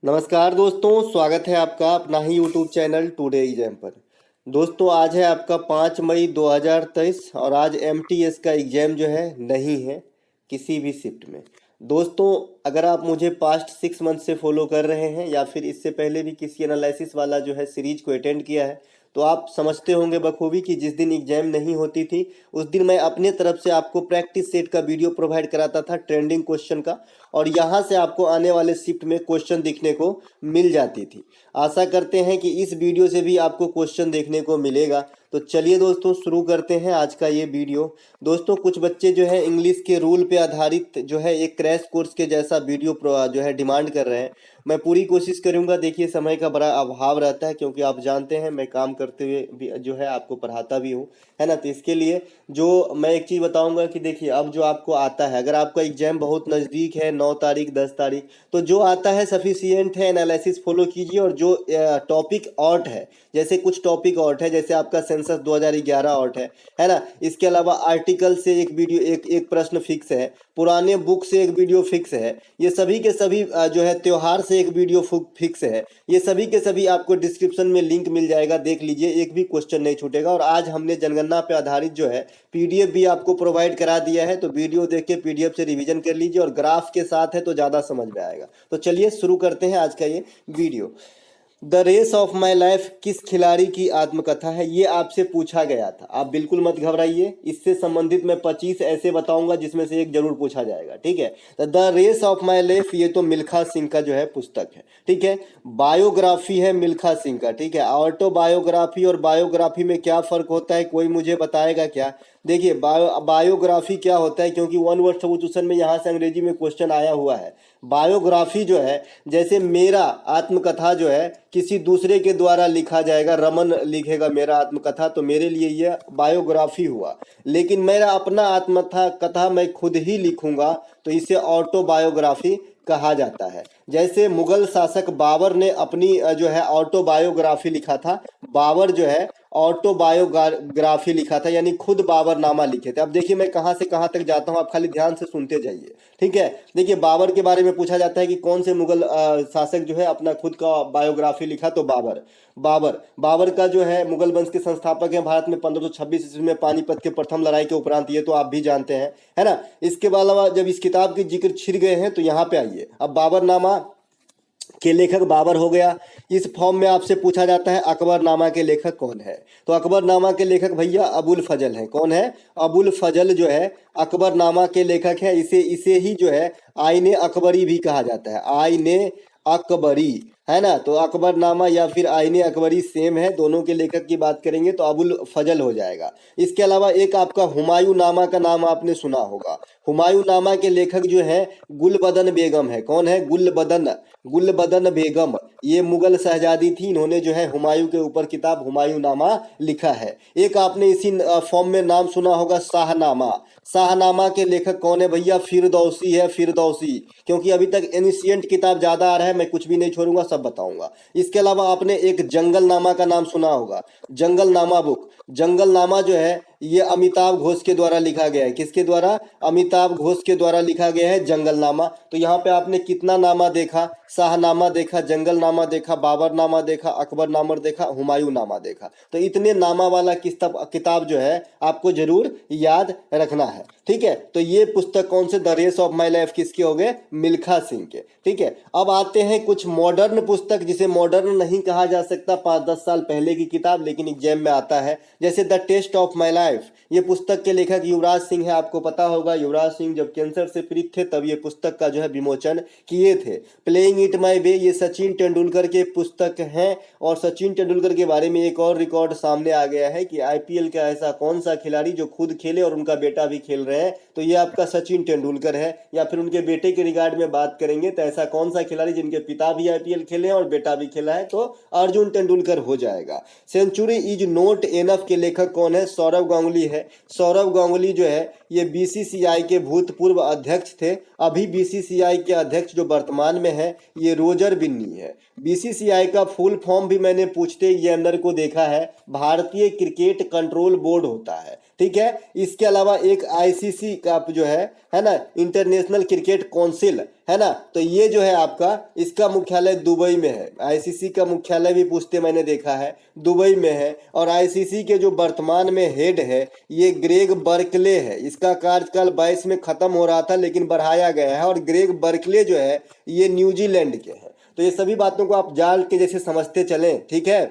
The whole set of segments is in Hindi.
नमस्कार दोस्तों, स्वागत है आपका अपना ही यूट्यूब चैनल टुडे एग्जाम पर। दोस्तों आज है आपका 5 मई 2023 और आज एमटीएस का एग्ज़ाम जो है नहीं है किसी भी शिफ्ट में। दोस्तों अगर आप मुझे पास्ट 6 मंथ से फॉलो कर रहे हैं या फिर इससे पहले भी किसी एनालिसिस वाला जो है सीरीज को अटेंड किया है तो आप समझते होंगे बखूबी कि जिस दिन एग्जाम नहीं होती थी उस दिन मैं अपने तरफ से आपको प्रैक्टिस सेट का वीडियो प्रोवाइड कराता था ट्रेंडिंग क्वेश्चन का, और यहाँ से आपको आने वाले शिफ्ट में क्वेश्चन दिखने को मिल जाती थी। आशा करते हैं कि इस वीडियो से भी आपको क्वेश्चन देखने को मिलेगा। तो चलिए दोस्तों शुरू करते हैं आज का ये वीडियो। दोस्तों कुछ बच्चे जो है इंग्लिश के रूल पे आधारित जो है एक क्रैश कोर्स के जैसा वीडियो जो है डिमांड कर रहे हैं। मैं पूरी कोशिश करूंगा। देखिए समय का बड़ा अभाव रहता है क्योंकि आप जानते हैं मैं काम करते हुए भी जो है आपको पढ़ाता भी हूँ, है ना। तो इसके लिए जो मैं एक चीज़ बताऊंगा कि देखिए अब जो आपको आता है, अगर आपका एग्जाम बहुत नज़दीक है 9 तारीख 10 तारीख, तो जो आता है सफिशियंट है, एनालिसिस फॉलो कीजिए। और जो टॉपिक आउट है, जैसे कुछ टॉपिक आउट है, जैसे आपका सेंसस 2011 आउट है ना। इसके अलावा आर्टिकल से एक वीडियो एक प्रश्न फिक्स है, पुराने बुक से एक वीडियो फिक्स है, ये सभी के सभी जो है त्योहार से एक वीडियो फिक्स है। ये सभी के सभी आपको डिस्क्रिप्शन में लिंक मिल जाएगा, देख लीजिए, एक भी क्वेश्चन नहीं छूटेगा। और आज हमने जनगणना पे आधारित जो है पीडीएफ भी आपको प्रोवाइड करा दिया है, तो वीडियो देख के पीडीएफ से रिवीजन कर लीजिए और ग्राफ के साथ है तो ज़्यादा समझ में आएगा। तो चलिए शुरू करते हैं आज का ये video. The race of my life किस खिलाड़ी की आत्मकथा है, ये आपसे पूछा गया था। आप बिल्कुल मत घबराइए, इससे संबंधित मैं 25 ऐसे बताऊंगा जिसमें से एक जरूर पूछा जाएगा, ठीक है। तो the race of my life ये तो मिल्खा सिंह का जो है पुस्तक है, ठीक है। बायोग्राफी है मिल्खा सिंह का, ठीक है। ऑटोबायोग्राफी और बायोग्राफी में क्या फ़र्क होता है, कोई मुझे बताएगा क्या? देखिए बायोग्राफी क्या होता है, क्योंकि वन वर्ड सब्स्टिट्यूशन में यहाँ से अंग्रेजी में क्वेश्चन आया हुआ है। बायोग्राफी जो है, जैसे मेरा आत्मकथा जो है किसी दूसरे के द्वारा लिखा जाएगा, रमन लिखेगा मेरा आत्मकथा, तो मेरे लिए यह बायोग्राफी हुआ। लेकिन मेरा अपना आत्मकथा मैं खुद ही लिखूंगा तो इसे ऑटोबायोग्राफी कहा जाता है। जैसे मुगल शासक बाबर ने अपनी जो है ऑटोबायोग्राफी लिखा था, बाबर जो है ऑटोबायोग्राफी लिखा था, यानी खुद बाबरनामा लिखे थे। अब देखिए मैं कहाँ से कहाँ तक जाता हूँ, आप खाली ध्यान से सुनते जाइए, ठीक है। देखिए बाबर के बारे में पूछा जाता है कि कौन से मुगल शासक जो है अपना खुद का बायोग्राफी लिखा, तो बाबर का जो है मुगल वंश के संस्थापक हैं। भारत में 1526 ईस्वी में पानीपत के प्रथम लड़ाई के उपरांत, ये तो आप भी जानते हैं, है ना। इसके अलावा जब इस किताब के जिक्र छिड़ गए हैं तो यहाँ पे आइए। अब बाबरनामा के लेखक बाबर हो गया। इस फॉर्म में आपसे पूछा जाता है अकबरनामा के लेखक कौन है, तो अकबरनामा के लेखक भैया अबुल फजल हैं। कौन है? अबुल फजल जो है अकबरनामा के लेखक है। इसे ही जो है आईने अकबरी भी कहा जाता है, आईने अकबरी, है ना। तो अकबरनामा या फिर आईने अकबरी सेम है, दोनों के लेखक की बात करेंगे तो अबुल फजल हो जाएगा। इसके अलावा एक आपका हुमायूं नामा का नाम आपने सुना होगा। हुमायूं नामा के लेखक जो है गुलबदन बेगम है। कौन है? गुलबदन बेगम, ये मुगल शहजादी थी। इन्होंने जो है हुमायूं के ऊपर किताब हुमायूं नामा लिखा है। एक आपने इसी फॉर्म में नाम सुना होगा शाहनामा। शाहनामा के लेखक कौन है भैया? फिरदौसी है, फिरदौसी। क्योंकि अभी तक एनिशिएंट किताब ज़्यादा आ रहा है, मैं कुछ भी नहीं छोड़ूंगा, सब बताऊंगा। इसके अलावा आपने एक जंगलनामा का नाम सुना होगा, जंगलनामा बुक। जंगलनामा जो है ये अमिताभ घोष के द्वारा लिखा गया है। किसके द्वारा? अमिताभ घोष के द्वारा लिखा गया है जंगलनामा। तो यहाँ पे आपने कितना नामा देखा? शाहनामा देखा, जंगलनामा देखा, बाबरनामा देखा, अकबरनामा देखा, हुमायूं नामा देखा। तो इतने नामा वाला किताब जो है आपको जरूर याद रखना है, ठीक है। तो ये पुस्तक कौन से? The race of my life किसके हो गए? मिल्खा सिंह के, ठीक है। अब आते हैं कुछ मॉडर्न पुस्तक, जिसे मॉडर्न नहीं कहा जा सकता, 5-10 साल पहले की किताब, लेकिन एग्जाम में आता है। जैसे the test of my life, ये पुस्तक के लेखक युवराज सिंह है। आपको पता होगा युवराज सिंह जब कैंसर से पीड़ित थे तब ये पुस्तक का जो है विमोचन किए थे। प्लेइंग इट माई वे, ये सचिन तेंदुलकर के पुस्तक हैं। और सचिन तेंदुलकर के बारे में एक और रिकॉर्ड सामने आ गया है कि आईपीएल का ऐसा कौन सा खिलाड़ी जो खुद खेले और उनका बेटा भी खेल रहे हैं, तो ये आपका सचिन तेंदुलकर है। या फिर उनके बेटे के रिगार्ड में बात करेंगे तो ऐसा कौन सा खिलाड़ी जिनके पिता भी आईपीएल खेले हैं और बेटा भी खेला है, तो अर्जुन तेंदुलकर हो जाएगा। सेंचुरी इज नॉट एनफ के लेखक कौन है? सौरव गांगुली है। सौरव गांगुली जो है ये बीसीसीआई के भूतपूर्व अध्यक्ष थे। अभी बीसीसीआई के अध्यक्ष जो वर्तमान में है ये रोजर बिन्नी है। बीसीसीआई का फुल फॉर्म भी मैंने पूछते ये अंदर को देखा है, भारतीय क्रिकेट कंट्रोल बोर्ड होता है, ठीक है। इसके अलावा एक आईसीसी का जो है ना, इंटरनेशनल क्रिकेट काउंसिल, है ना, तो ये जो है आपका, इसका मुख्यालय दुबई में है। आईसीसी का मुख्यालय भी पूछते मैंने देखा है दुबई में है। और आईसीसी के जो वर्तमान में हेड है ये ग्रेग बर्कले है। इसका कार्यकाल 22 में खत्म हो रहा था लेकिन बढ़ाया गया है। और ग्रेग बर्कले जो है ये न्यूजीलैंड के हैं। तो ये सभी बातों को आप जाल के जैसे समझते चलें, ठीक है।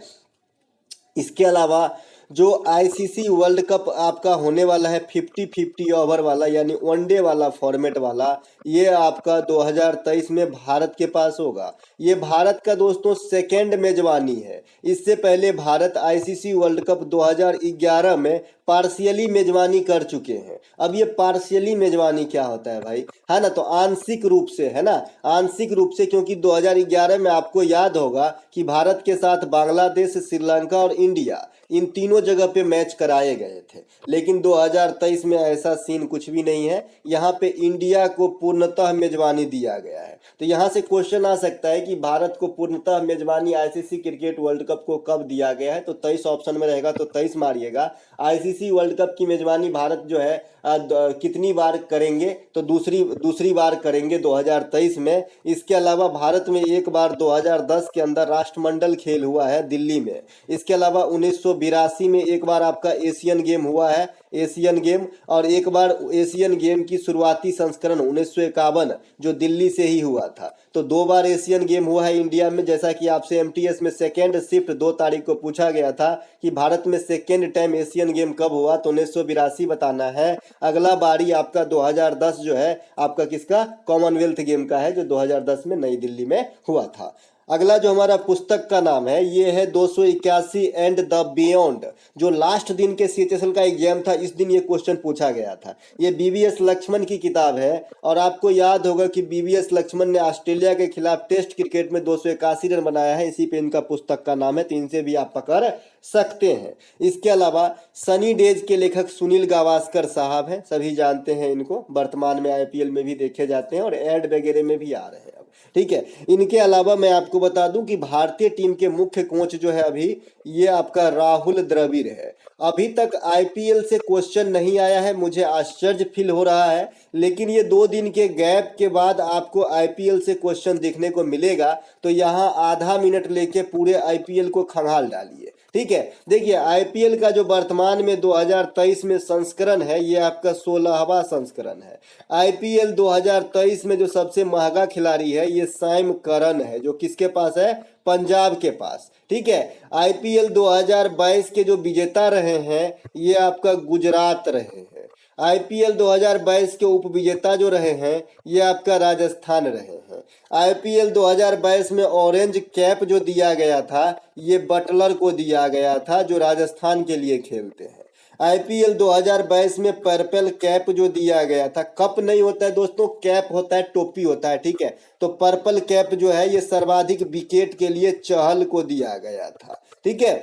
इसके अलावा जो आईसीसी वर्ल्ड कप आपका होने वाला है 50-50 ओवर वाला, यानी वनडे वाला फॉर्मेट वाला, ये आपका 2023 में भारत के पास होगा। ये भारत का दोस्तों सेकेंड मेजबानी है। इससे पहले भारत आईसीसी वर्ल्ड कप 2011 में पार्शियली मेजबानी कर चुके हैं। अब ये पार्शियली मेजबानी क्या होता है भाई, है ना, तो आंशिक रूप से, है ना, आंशिक रूप से, क्योंकि 2011 में आपको याद होगा कि भारत के साथ बांग्लादेश, श्रीलंका और इंडिया, इन तीनों जगह पे मैच कराए गए थे। लेकिन 2023 में ऐसा सीन कुछ भी नहीं है। यहाँ पे इंडिया को पूर्णतः मेजबानी दिया गया है। तो यहाँ से क्वेश्चन आ सकता है कि भारत को पूर्णतः मेजबानी आईसीसी क्रिकेट वर्ल्ड कप को कब दिया गया है, तो 23 ऑप्शन में रहेगा, तो 23 मारिएगा। आईसीसी वर्ल्ड कप की मेजबानी भारत जो है कितनी बार करेंगे, तो दूसरी बार करेंगे 2023 में। इसके अलावा भारत में एक बार 2010 के अंदर राष्ट्रमंडल खेल हुआ है दिल्ली में। इसके अलावा 1982 में एक बार आपका एशियन गेम हुआ है, एशियन गेम, और एक बार एशियन गेम की शुरुआती संस्करण 1951 जो दिल्ली से ही हुआ था। तो 2 बार एशियन गेम हुआ है इंडिया में। जैसा कि आपसे एमटीएस में सेकेंड शिफ्ट 2 तारीख को पूछा गया था कि भारत में सेकेंड टाइम एशियन गेम कब हुआ, तो 1982 बताना है। अगला बारी आपका 2010 जो है आपका किसका, कॉमनवेल्थ गेम का है, जो 2010 में नई दिल्ली में हुआ था। अगला जो हमारा पुस्तक का नाम है ये है 281 एंड द बियॉन्ड, जो लास्ट दिन के सीएचएसएल का एग्जाम था, इस दिन ये क्वेश्चन पूछा गया था। ये बीवीएस लक्ष्मण की किताब है। और आपको याद होगा कि बीवीएस लक्ष्मण ने ऑस्ट्रेलिया के खिलाफ टेस्ट क्रिकेट में 281 रन बनाया है, इसी पे इनका पुस्तक का नाम है। तो इनसे भी आप पकड़ सकते हैं। इसके अलावा सनी डेज के लेखक सुनील गावस्कर साहब हैं, सभी जानते हैं इनको, वर्तमान में आईपीएल में भी देखे जाते हैं और एड वगैरह में भी आ रहे हैं अब, ठीक है। इनके अलावा मैं आपको बता दूं कि भारतीय टीम के मुख्य कोच जो है अभी, ये आपका राहुल द्रविड़ है। अभी तक आईपीएल से क्वेश्चन नहीं आया है, मुझे आश्चर्य फील हो रहा है, लेकिन ये 2 दिन के गैप के बाद आपको आईपीएल से क्वेश्चन देखने को मिलेगा। तो यहाँ आधा मिनट लेके पूरे आईपीएल को खंगाल डालिए, ठीक है। देखिए आईपीएल का जो वर्तमान में 2023 में संस्करण है, ये आपका 16वां संस्करण है। आईपीएल 2023 में जो सबसे महंगा खिलाड़ी है ये सैम करन है, जो किसके पास है, पंजाब के पास, ठीक है। आईपीएल 2022 के जो विजेता रहे हैं ये आपका गुजरात रहे हैं। आईपीएल 2022 के उप विजेता जो रहे हैं ये आपका राजस्थान रहे हैं। आईपीएल 2022 में ऑरेंज कैप जो दिया गया था ये बटलर को दिया गया था, जो राजस्थान के लिए खेलते हैं। आईपीएल 2022 में पर्पल कैप जो दिया गया था, कप नहीं होता है दोस्तों, कैप होता है, टोपी होता है, ठीक है। तो पर्पल कैप जो है ये सर्वाधिक विकेट के लिए चहल को दिया गया था, ठीक है।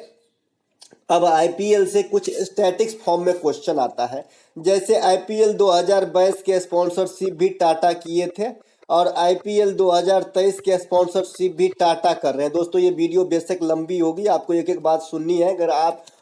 अब आईपीएल से कुछ स्टैटिक्स फॉर्म में क्वेश्चन आता है। जैसे आईपीएल 2022 के स्पॉन्सरशिप भी टाटा किए थे और आईपीएल 2023 के स्पॉन्सरशिप भी टाटा कर रहे हैं। दोस्तों ये वीडियो बेशक लंबी होगी, आपको एक एक बात सुननी है। अगर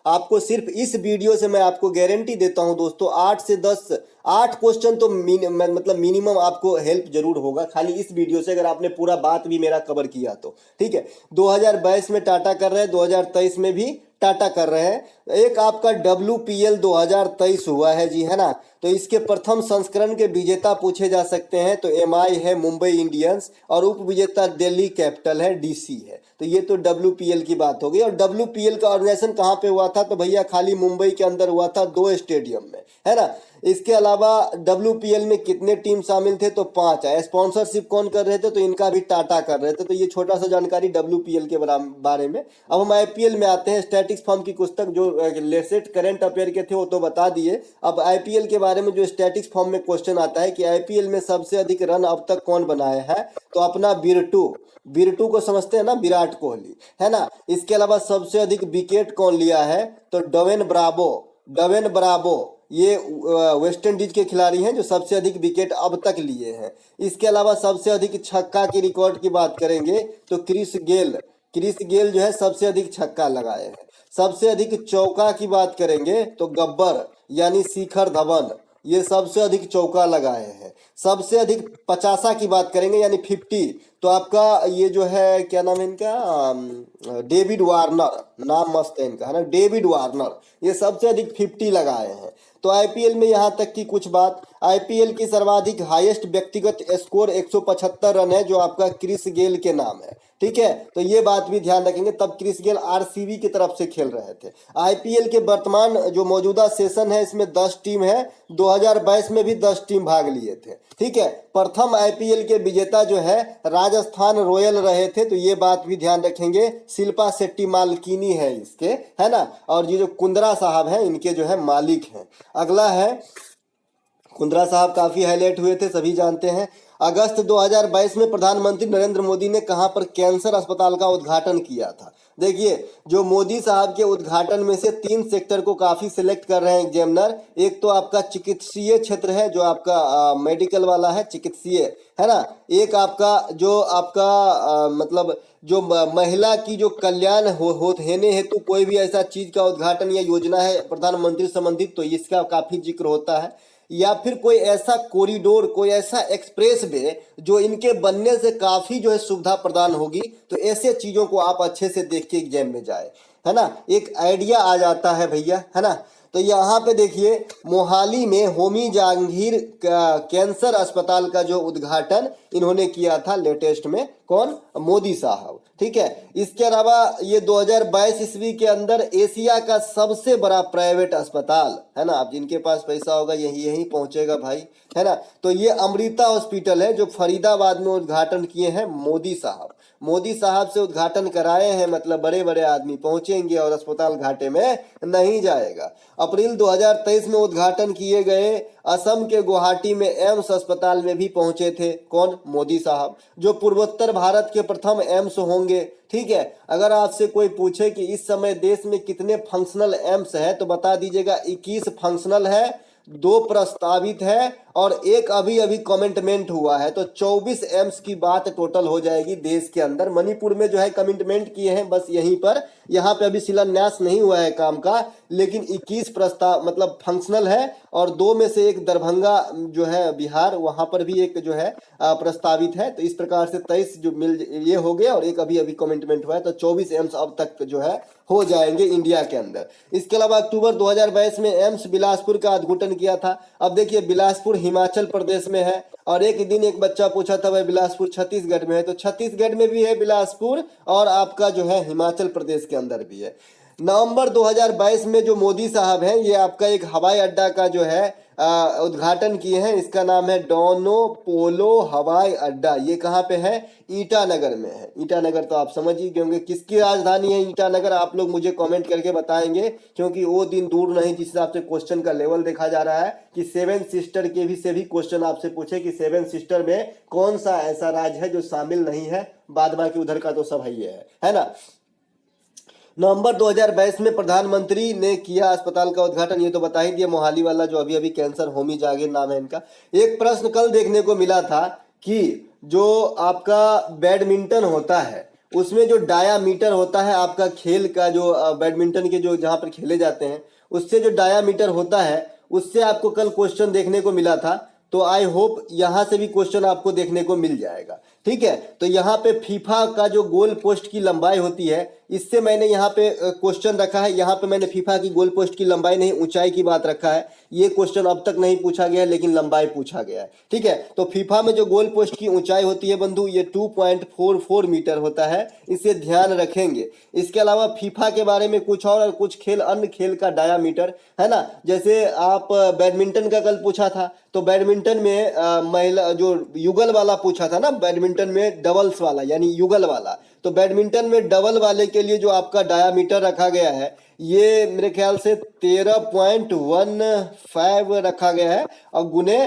आपको सिर्फ इस वीडियो से मैं आपको गारंटी देता हूं दोस्तों 8 से 10 8 क्वेश्चन तो मतलब मिनिमम आपको हेल्प जरूर होगा खाली इस वीडियो से, अगर आपने पूरा बात भी मेरा कवर किया तो, ठीक है। 2022 में टाटा कर रहे हैं, 2023 में भी टाटा कर रहे हैं। एक आपका WPL 2023 हुआ है जी, है ना, तो इसके प्रथम संस्करण के विजेता पूछे जा सकते हैं तो MI है मुंबई इंडियंस, और उप विजेता दिल्ली कैपिटल है, DC है। तो ये तो WPL की बात हो गई। और WPL का ऑर्गेनाइजेशन कहाँ पे हुआ था, तो भैया खाली मुंबई के अंदर हुआ था, 2 स्टेडियम में, है ना। इसके अलावा WPL में कितने टीम शामिल थे, तो 5 है। स्पॉन्सरशिप कौन कर रहे थे, तो इनका भी टाटा कर रहे थे। तो ये छोटा सा जानकारी WPL के बारे में। अब हम IPL में आते हैं। स्टैटिक्स फॉर्म की पुस्तक जो लेटेस्ट करंट अफेयर के थे वो तो बता दिए। अब IPL के बारे में जो स्टैटिक्स फॉर्म में क्वेश्चन आता है कि IPL में सबसे अधिक रन अब तक कौन बनाए हैं, तो अपना विराट को समझते हैं ना, विराट कोहली, है ना। इसके अलावा सबसे अधिक विकेट कौन लिया है, तो डवेन ब्रावो, ये वेस्ट इंडीज के खिलाड़ी हैं जो सबसे अधिक विकेट अब तक लिए हैं। इसके अलावा सबसे अधिक छक्का की रिकॉर्ड की बात करेंगे तो क्रिस गेल जो है सबसे अधिक छक्का लगाए हैं। सबसे अधिक चौका की बात करेंगे तो यानी शिखर धवन, ये सबसे अधिक चौका लगाए हैं। सबसे अधिक 50 की बात करेंगे यानी 50, तो आपका ये जो है क्या नाम है इनका, डेविड वार्नर, नाम मस्त है इनका, है ना, डेविड वार्नर, ये सबसे अधिक 50 लगाए हैं। तो आईपीएल में यहाँ तक की कुछ बात, आईपीएल की सर्वाधिक हाईएस्ट व्यक्तिगत स्कोर 175 रन है जो आपका क्रिस गेल के नाम है, ठीक है। तो ये बात भी ध्यान रखेंगे, तब क्रिस गेल आरसीबी की तरफ से खेल रहे थे। आईपीएल के वर्तमान जो मौजूदा सेशन है इसमें 10 टीम है, 2022 में भी 10 टीम भाग लिए थे, ठीक है। प्रथम आईपीएल के विजेता जो है राजस्थान रॉयल रहे थे, तो ये बात भी ध्यान रखेंगे, शिल्पा शेट्टी मालकिनी है इसके, है ना, और ये जो कुंद्रा साहब हैं इनके जो है मालिक हैं। अगला है, कुंद्रा साहब काफी हाईलाइट हुए थे, सभी जानते हैं। अगस्त 2022 में प्रधानमंत्री नरेंद्र मोदी ने कहां पर कैंसर अस्पताल का उद्घाटन किया था। देखिए, जो मोदी साहब के उद्घाटन में से 3 सेक्टर को काफी सिलेक्ट कर रहे हैं एग्जामिनर। एक तो आपका चिकित्सीय क्षेत्र है, जो आपका मेडिकल वाला है, चिकित्सीय, है ना। एक आपका जो आपका मतलब जो महिला की जो कल्याण होने हेतु कोई भी ऐसा चीज का उद्घाटन या योजना है प्रधानमंत्री संबंधित, तो इसका काफी जिक्र होता है। या फिर कोई ऐसा कॉरिडोर, कोई ऐसा एक्सप्रेस वे जो इनके बनने से काफी जो है सुविधा प्रदान होगी, तो ऐसे चीजों को आप अच्छे से देख के एग्जाम में जाए, है ना, एक आइडिया आ जाता है भैया, है ना। तो यहाँ पे देखिए, मोहाली में होमी जहांगीर कैंसर अस्पताल का जो उद्घाटन इन्होंने किया था लेटेस्ट में, कौन, मोदी साहब, ठीक है। इसके अलावा ये 2022 ईस्वी के अंदर एशिया का सबसे बड़ा प्राइवेट अस्पताल, है ना, आप जिनके पास पैसा होगा यही पहुंचेगा भाई, है ना। तो ये अमृता हॉस्पिटल है जो फरीदाबाद में उद्घाटन किए हैं मोदी साहब। मोदी साहब से उद्घाटन कराए हैं, मतलब बड़े बड़े आदमी पहुंचेंगे और अस्पताल घाटे में नहीं जाएगा। अप्रैल 2023 में उद्घाटन किए गए असम के गुवाहाटी में एम्स अस्पताल में भी पहुंचे थे, कौन, मोदी साहब, जो पूर्वोत्तर भारत के प्रथम एम्स होंगे, ठीक है। अगर आपसे कोई पूछे कि इस समय देश में कितने फंक्शनल एम्स है, तो बता दीजिएगा 21 फंक्शनल है, 2 प्रस्तावित है और एक अभी अभी कमिटमेंट हुआ है, तो 24 एम्स की बात टोटल हो जाएगी देश के अंदर। मणिपुर में जो है कमिटमेंट किए हैं बस यहीं पर, यहाँ पे अभी शिलान्यास नहीं हुआ है काम का, लेकिन 21 प्रस्ताव मतलब फंक्शनल है, और 2 में से एक दरभंगा जो है बिहार, वहां पर भी एक जो है प्रस्तावित है। तो इस प्रकार से 23 जो ये हो गया और एक अभी अभी कमिटमेंट हुआ है, तो 24 एम्स अब तक जो है हो जाएंगे इंडिया के अंदर। इसके अलावा अक्टूबर 2022 में एम्स बिलासपुर का उद्घाटन किया था। अब देखिए, बिलासपुर हिमाचल प्रदेश में है, और एक दिन एक बच्चा पूछा था भाई बिलासपुर छत्तीसगढ़ में है, तो छत्तीसगढ़ में भी है बिलासपुर, और आपका जो है हिमाचल प्रदेश के अंदर भी है। नवंबर 2022 में जो मोदी साहब हैं, ये आपका एक हवाई अड्डा का जो है उद्घाटन किए हैं। इसका नाम है डोनो पोलो हवाई अड्डा। ये कहाँ पे है, ईटानगर में है। ईटानगर तो आप समझ ही गए होंगे किसकी राजधानी है ईटानगर, आप लोग मुझे कमेंट करके बताएंगे, क्योंकि वो दिन दूर नहीं जिस हिसाब से क्वेश्चन का लेवल देखा जा रहा है कि 7 सिस्टर के भी से भी क्वेश्चन आपसे पूछे कि 7 सिस्टर में कौन सा ऐसा राज्य है जो शामिल नहीं है, बाद बाकी उधर का तो सब है ना। नवंबर 2022 में प्रधानमंत्री ने किया अस्पताल का उद्घाटन, ये तो बता ही दिया, मोहाली वाला जो अभी अभी कैंसर होमी जागीर नाम है इनका। एक प्रश्न कल देखने को मिला था कि जो आपका बैडमिंटन होता है उसमें जो डायामीटर होता है आपका खेल का, जो बैडमिंटन के जो जहां पर खेले जाते हैं उससे जो डायामीटर होता है उससे आपको कल क्वेश्चन देखने को मिला था। तो आई होप यहां से भी क्वेश्चन आपको देखने को मिल जाएगा, ठीक है। तो यहाँ पे फीफा का जो गोल पोस्ट की लंबाई होती है, इससे मैंने यहाँ पे क्वेश्चन रखा है। यहाँ पे मैंने फीफा की गोल पोस्ट की लंबाई नहीं, ऊंचाई की बात रखा है। ये क्वेश्चन अब तक नहीं पूछा गया है, लेकिन लंबाई पूछा गया है, ठीक है। तो फीफा में जो गोल पोस्ट की ऊंचाई होती है बंधु, ये 2.44 मीटर होता है, इसे ध्यान रखेंगे। इसके अलावा फीफा के बारे में कुछ और कुछ खेल, अन्य खेल का डायामीटर, है ना। जैसे आप बैडमिंटन का कल पूछा था, तो बैडमिंटन में महिला जो युगल वाला पूछा था ना, बैडमिंटन में डबल्स वाला यानी युगल वाला, तो बैडमिंटन में डबल वाले के लिए जो आपका डायामीटर रखा गया है ये मेरे ख्याल से 13.15 रखा गया है, और गुने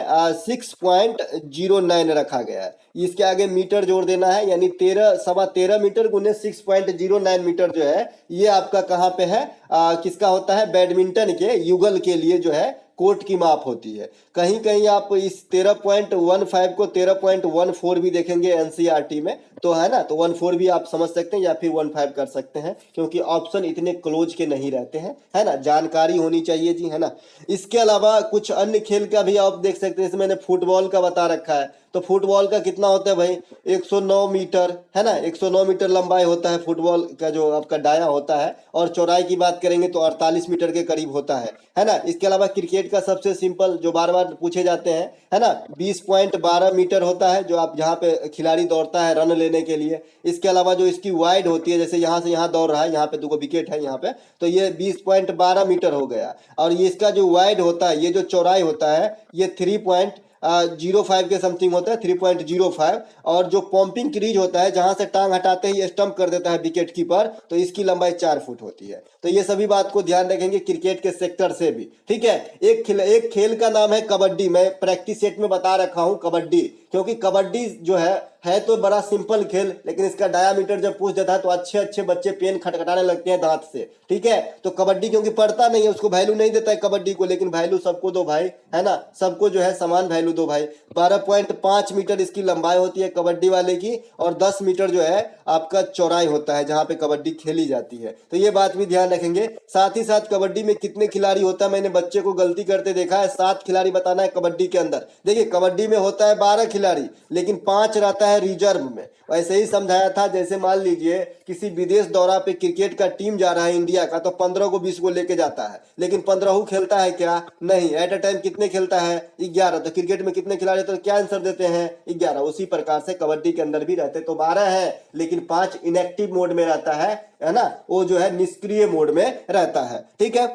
6.09 रखा गया है। इसके आगे मीटर जोड़ देना है, यानी 13.13 मीटर गुने 6.09 मीटर जो है ये आपका कहाँ पे है, किसका होता है, बैडमिंटन के युगल के लिए जो है कोर्ट की माप होती है। कहीं कहीं आप इस 13.15 को 13.14 भी देखेंगे एनसीईआरटी में, तो है ना, तो 14 भी आप समझ सकते हैं या फिर 15 कर सकते हैं, क्योंकि ऑप्शन इतने क्लोज के नहीं नहीं रहते हैं, है ना, जानकारी होनी चाहिए जी, है ना। इसके अलावा कुछ अन्य खेल का भी आप देख सकते हैं, जैसे मैंने फुटबॉल का बता रखा है, तो फुटबॉल का कितना होता है भाई, 109 मीटर, है ना, 109 मीटर लंबाई होता है फुटबॉल का जो आपका डाया होता है, और चौड़ाई की बात करेंगे तो 48 मीटर के करीब होता है ना। इसके अलावा क्रिकेट का सबसे सिंपल जो बार बार पूछे जाते हैं, है ना, 20.12 मीटर होता है, जो आप जहाँ पे खिलाड़ी दौड़ता है रन लेने के लिए। इसके अलावा जो इसकी वाइड होती है, जैसे यहाँ से यहाँ दौड़ रहा है, यहाँ पे 2 विकेट है यहाँ पे, तो ये 20.12 मीटर हो गया। और ये इसका जो वाइड होता है, ये जो चौड़ाई होता है, ये 3.05 के समथिंग होता है, 3.05। और जो पंपिंग क्रीज होता है, जहां से टांग हटाते ही स्टंप कर देता है विकेट कीपर, तो इसकी लंबाई 4 फुट होती है। तो ये सभी बात को ध्यान रखेंगे क्रिकेट के सेक्टर से भी, ठीक है। एक खेल का नाम है कबड्डी, मैं प्रैक्टिस सेट में बता रखा हूं कबड्डी, क्योंकि कबड्डी जो है तो बड़ा सिंपल खेल, लेकिन इसका डायामीटर जब पूछ देता है तो अच्छे अच्छे बच्चे पेन खटखटाने लगते हैं दांत से, ठीक है। तो कबड्डी क्योंकि पढ़ता नहीं है, उसको वैल्यू नहीं देता है कबड्डी को, लेकिन वैल्यू सबको दो भाई, है ना, सबको जो है समान वैल्यू दो भाई। 12.5 मीटर इसकी लंबाई होती है कबड्डी वाले की, और 10 मीटर जो है आपका चौड़ाई होता है जहां पे कबड्डी खेली जाती है। तो ये बात भी ध्यान रखेंगे। साथ ही साथ कबड्डी में कितने खिलाड़ी होता है, मैंने बच्चे को गलती करते देखा है, 7 खिलाड़ी बताना है कबड्डी के अंदर। देखिए कबड्डी में होता है 12 खिलाड़ी, लेकिन 5 रहता है रिजर्व में। वैसे ही समझाया था, जैसे मान लीजिए किसी विदेश दौरा पे क्रिकेट का टीम जा रहा है इंडिया का, तो 15 को 20 को लेके जाता है, लेकिन 15 खेलता है क्या, नहीं, एट अ टाइम कितने खेलता है, 11। तो क्रिकेट में कितने खिलाड़ी, तो क्या आंसर देते हैं, 11। उसी प्रकार से कबड्डी के अंदर भी रहते तो 12 है, लेकिन 5 इनएक्टिव मोड में रहता है ना, वो जो है निष्क्रिय मोड में रहता है, ठीक है।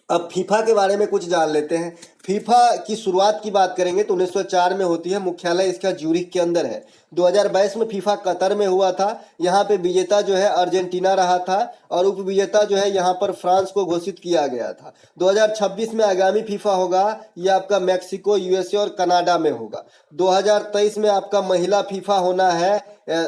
अब फीफा के बारे में कुछ जान लेते हैं। फीफा की शुरुआत की बात करेंगे तो 1904 में होती है, मुख्यालय इसका ज्यूरिख के अंदर है। 2022 में फीफा कतर में हुआ था, यहाँ पे विजेता जो है अर्जेंटीना रहा था, और उप विजेता जो है यहाँ पर फ्रांस को घोषित किया गया था। 2026 में आगामी फीफा होगा, ये आपका मैक्सिको, यूएसए और कनाडा में होगा। 2023 में आपका महिला फीफा होना है।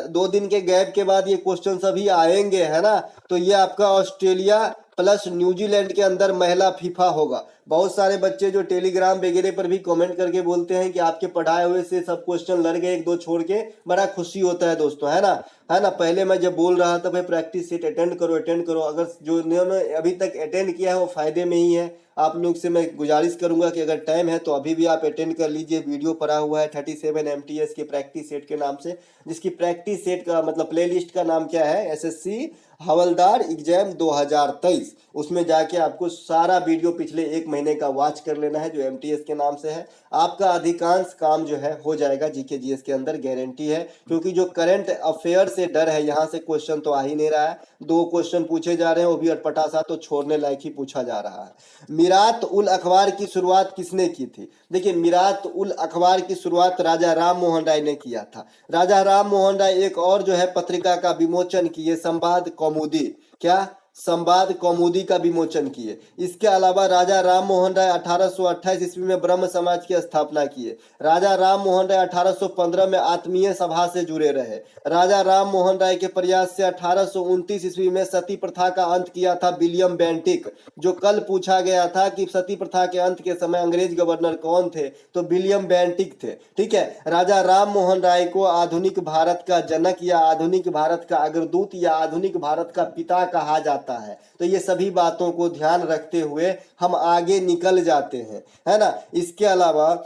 2 दिन के गैप के बाद ये क्वेश्चन सभी आएंगे, है ना। तो ये आपका ऑस्ट्रेलिया प्लस न्यूजीलैंड के अंदर महिला फीफा होगा। बहुत सारे बच्चे जो टेलीग्राम वगैरह पर भी कमेंट करके बोलते हैं कि आपके पढ़ाए हुए से सब क्वेश्चन लड़ गए 1-2 छोड़ के, बड़ा खुशी होता है दोस्तों, है ना। पहले मैं जब बोल रहा था भाई प्रैक्टिस सेट अटेंड करो, अगर जो ने अभी तक अटेंड किया है वो फायदे में ही है। आप लोग से मैं गुजारिश करूंगा कि अगर टाइम है तो अभी भी आप अटेंड कर लीजिए। वीडियो पड़ा हुआ है 37 MTS के प्रैक्टिस सेट के नाम से, जिसकी प्रैक्टिस सेट का मतलब प्लेलिस्ट का नाम क्या है, SSC हवलदार एग्जाम 2023। उसमें जाके आपको सारा वीडियो पिछले 1 महीने का वॉच कर लेना है, जो MTS के नाम से है। आपका अधिकांश काम जो है हो जाएगा जीके जीएस के अंदर, गारंटी है। क्योंकि जो करंट अफेयर से डर है, यहाँ से क्वेश्चन तो आ ही नहीं रहा है। 2 क्वेश्चन पूछे जा रहे हैं, वो भी अटपटा सा, तो छोड़ने लायक ही पूछा जा रहा है। मिरात उल अखबार की शुरुआत किसने की थी? देखिए मिरात उल अखबार की शुरुआत राजा राम मोहन राय ने किया था। राजा राम मोहन राय एक और जो है पत्रिका का विमोचन किए, संवाद कौमुदी। क्या? संवाद कौमुदी का विमोचन किए। इसके अलावा राजा राम मोहन राय 1828 ईस्वी में ब्रह्म समाज की स्थापना किए। राजा राम मोहन राय 1815 में आत्मीय सभा से जुड़े रहे। राजा राम मोहन राय के प्रयास से 1829 ईस्वी में सती प्रथा का अंत किया था विलियम बेंटिक। जो कल पूछा गया था कि सती प्रथा के अंत के समय अंग्रेज गवर्नर कौन थे, तो विलियम बेंटिक थे, ठीक है। राजा राम मोहन राय को आधुनिक भारत का जनक या आधुनिक भारत का अग्रदूत या आधुनिक भारत का पिता कहा जाता है। तो ये सभी बातों को ध्यान रखते हुए हम आगे निकल जाते हैं, है ना। इसके अलावा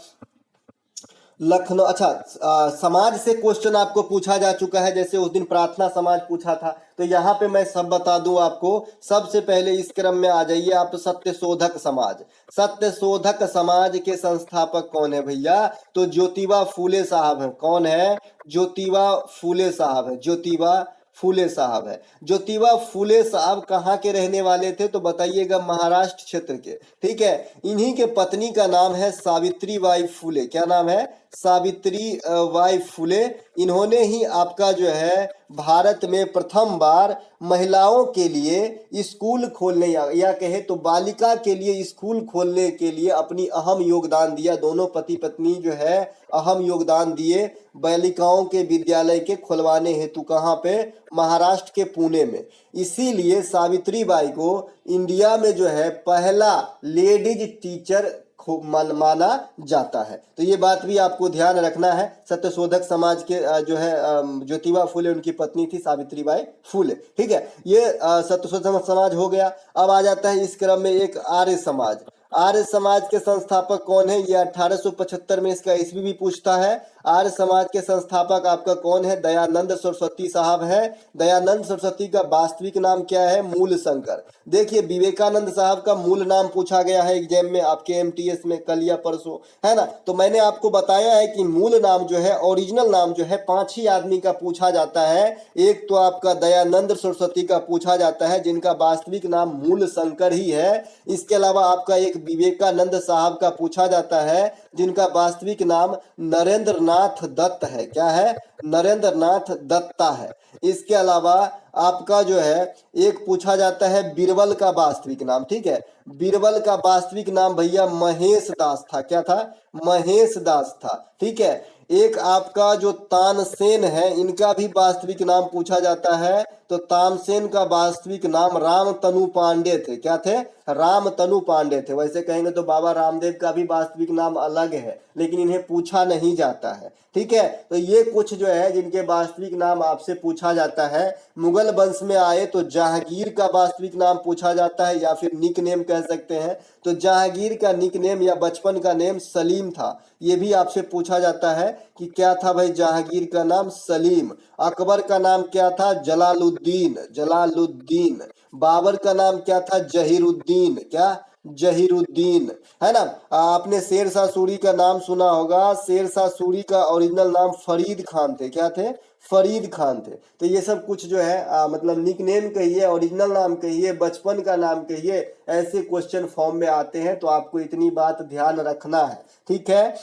लखनऊ, समाज से क्वेश्चन आपको पूछा जा चुका है, जैसे उस दिन प्रार्थना समाज पूछा था। तो यहाँ पे मैं सब बता दूं आपको। सबसे पहले इस क्रम में आ जाइए आप, सत्यशोधक समाज। सत्यशोधक समाज के संस्थापक कौन है भैया? तो ज्योतिबा फूले साहब हैं। कौन है? ज्योतिबा फूले साहब है। ज्योतिबा फूले साहब है। ज्योतिबा फूले साहब कहाँ के रहने वाले थे? तो बताइएगा, महाराष्ट्र क्षेत्र के, ठीक है। इन्हीं के पत्नी का नाम है सावित्री बाई फूले। क्या नाम है? सावित्री बाई फूले। इन्होंने ही आपका जो है भारत में प्रथम बार महिलाओं के लिए स्कूल खोलने या कहे तो बालिका के लिए स्कूल खोलने के लिए अपनी अहम योगदान दिया। दोनों पति पत्नी जो है अहम योगदान दिए बालिकाओं के विद्यालय के खुलवाने हेतु। कहाँ पे? महाराष्ट्र के पुणे में। इसीलिए सावित्री बाई को इंडिया में जो है पहला लेडीज टीचर माना जाता है। तो ये बात भी आपको ध्यान रखना है। सत्यशोधक समाज के जो है ज्योतिबा फूले उनकी पत्नी थी सावित्रीबाई फूले। ठीक है, ये सत्यशोधक समाज हो गया। अब आ जाता है इस क्रम में एक आर्य समाज। आर्य समाज के संस्थापक कौन है? ये 1875 में इसका ईस्वी भी पूछता है। आर्य समाज के संस्थापक आपका कौन है? दयानंद सरस्वती साहब है। दयानंद सरस्वती का वास्तविक नाम क्या है? मूल शंकर। देखिए, विवेकानंद साहब का मूल नाम पूछा गया है एग्जाम में आपके एमटीएस में कल या परसों, है ना। तो मैंने आपको बताया है कि मूल नाम जो है, ओरिजिनल नाम जो है, 5 ही आदमी का पूछा जाता है। एक तो आपका दयानंद सरस्वती का पूछा जाता है, जिनका वास्तविक नाम मूल शंकर ही है। इसके अलावा आपका एक विवेकानंद साहब का पूछा जाता है, जिनका वास्तविक नाम नरेंद्र नाथ दत्त है। क्या है? नरेंद्र नाथ दत्ता है। इसके अलावा आपका जो है एक पूछा जाता है बीरबल का वास्तविक नाम। ठीक है, बीरबल का वास्तविक नाम भैया महेश दास था। क्या था? महेश दास था। ठीक है, एक आपका जो तानसेन है, इनका भी वास्तविक नाम पूछा जाता है। तो तानसेन का वास्तविक नाम रामतनु पांडे थे। क्या थे? रामतनु पांडे थे। वैसे कहेंगे तो बाबा रामदेव का भी वास्तविक नाम अलग है, लेकिन इन्हें पूछा नहीं जाता है। ठीक है, तो ये कुछ जो है जिनके वास्तविक नाम आपसे पूछा जाता है। मुगल वंश में आए तो जहांगीर का वास्तविक नाम पूछा जाता है, या फिर निक नेम कह सकते हैं। तो जहांगीर का निक नेम या बचपन का नेम सलीम था। ये भी आपसे पूछा जाता है कि क्या था भाई? जहांगीर का नाम सलीम। अकबर का नाम क्या था? जलालुद्दीन। जलालुद्दीन। बाबर का नाम क्या था? जहीरुद्दीन। क्या? जहीरुद्दीन, है ना। आपने शेरशाह सूरी का नाम सुना होगा। शेरशाह सूरी का ओरिजिनल नाम फरीद खान थे। क्या थे? फरीद खान थे। तो ये सब कुछ जो है मतलब निकनेम कहिए, ओरिजिनल नाम कहिए, बचपन का नाम कहिए, ऐसे क्वेश्चन फॉर्म में आते हैं। तो आपको इतनी बात ध्यान रखना है। ठीक है,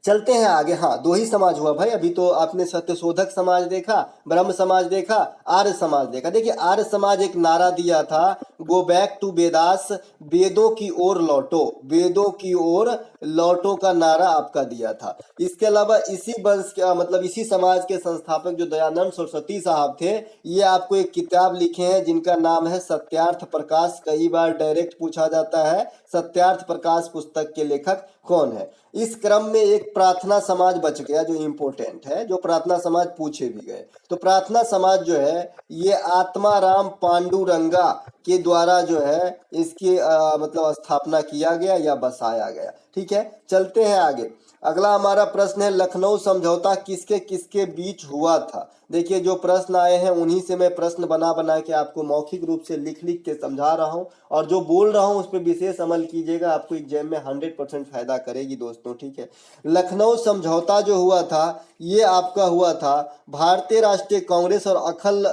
चलते हैं आगे। हाँ, 2 ही समाज हुआ भाई। अभी तो आपने सत्यशोधक समाज देखा, ब्रह्म समाज देखा, आर्य समाज देखा। देखिए, आर्य समाज एक नारा दिया था, गो बैक टू वेदास, वेदों की ओर लौटो। वेदों की ओर लौटो का नारा आपका दिया था। इसके अलावा इसी वंश के मतलब इसी समाज के संस्थापक जो दयानंद सरस्वती साहब थे, ये आपको एक किताब लिखे हैं जिनका नाम है सत्यार्थ प्रकाश। कई बार डायरेक्ट पूछा जाता है, सत्यार्थ प्रकाश पुस्तक के लेखक कौन है। इस क्रम में एक प्रार्थना समाज बच गया जो इम्पोर्टेंट है, जो प्रार्थना समाज पूछे भी गए। तो प्रार्थना समाज जो है ये आत्माराम पांडुरंगा के द्वारा जो है इसकी मतलब स्थापना किया गया या बसाया गया। ठीक है, चलते हैं आगे। अगला हमारा प्रश्न है, लखनऊ समझौता किसके किसके बीच हुआ था। देखिए, जो प्रश्न आए हैं उन्हीं से मैं प्रश्न बना बना के आपको मौखिक रूप से लिख लिख के समझा रहा हूं, और जो बोल रहा हूं उस पर विशेष अमल कीजिएगा, आपको एग्जाम में 100% फायदा करेगी दोस्तों। ठीक है, लखनऊ समझौता जो हुआ था ये आपका हुआ था भारतीय राष्ट्रीय कांग्रेस और अखिल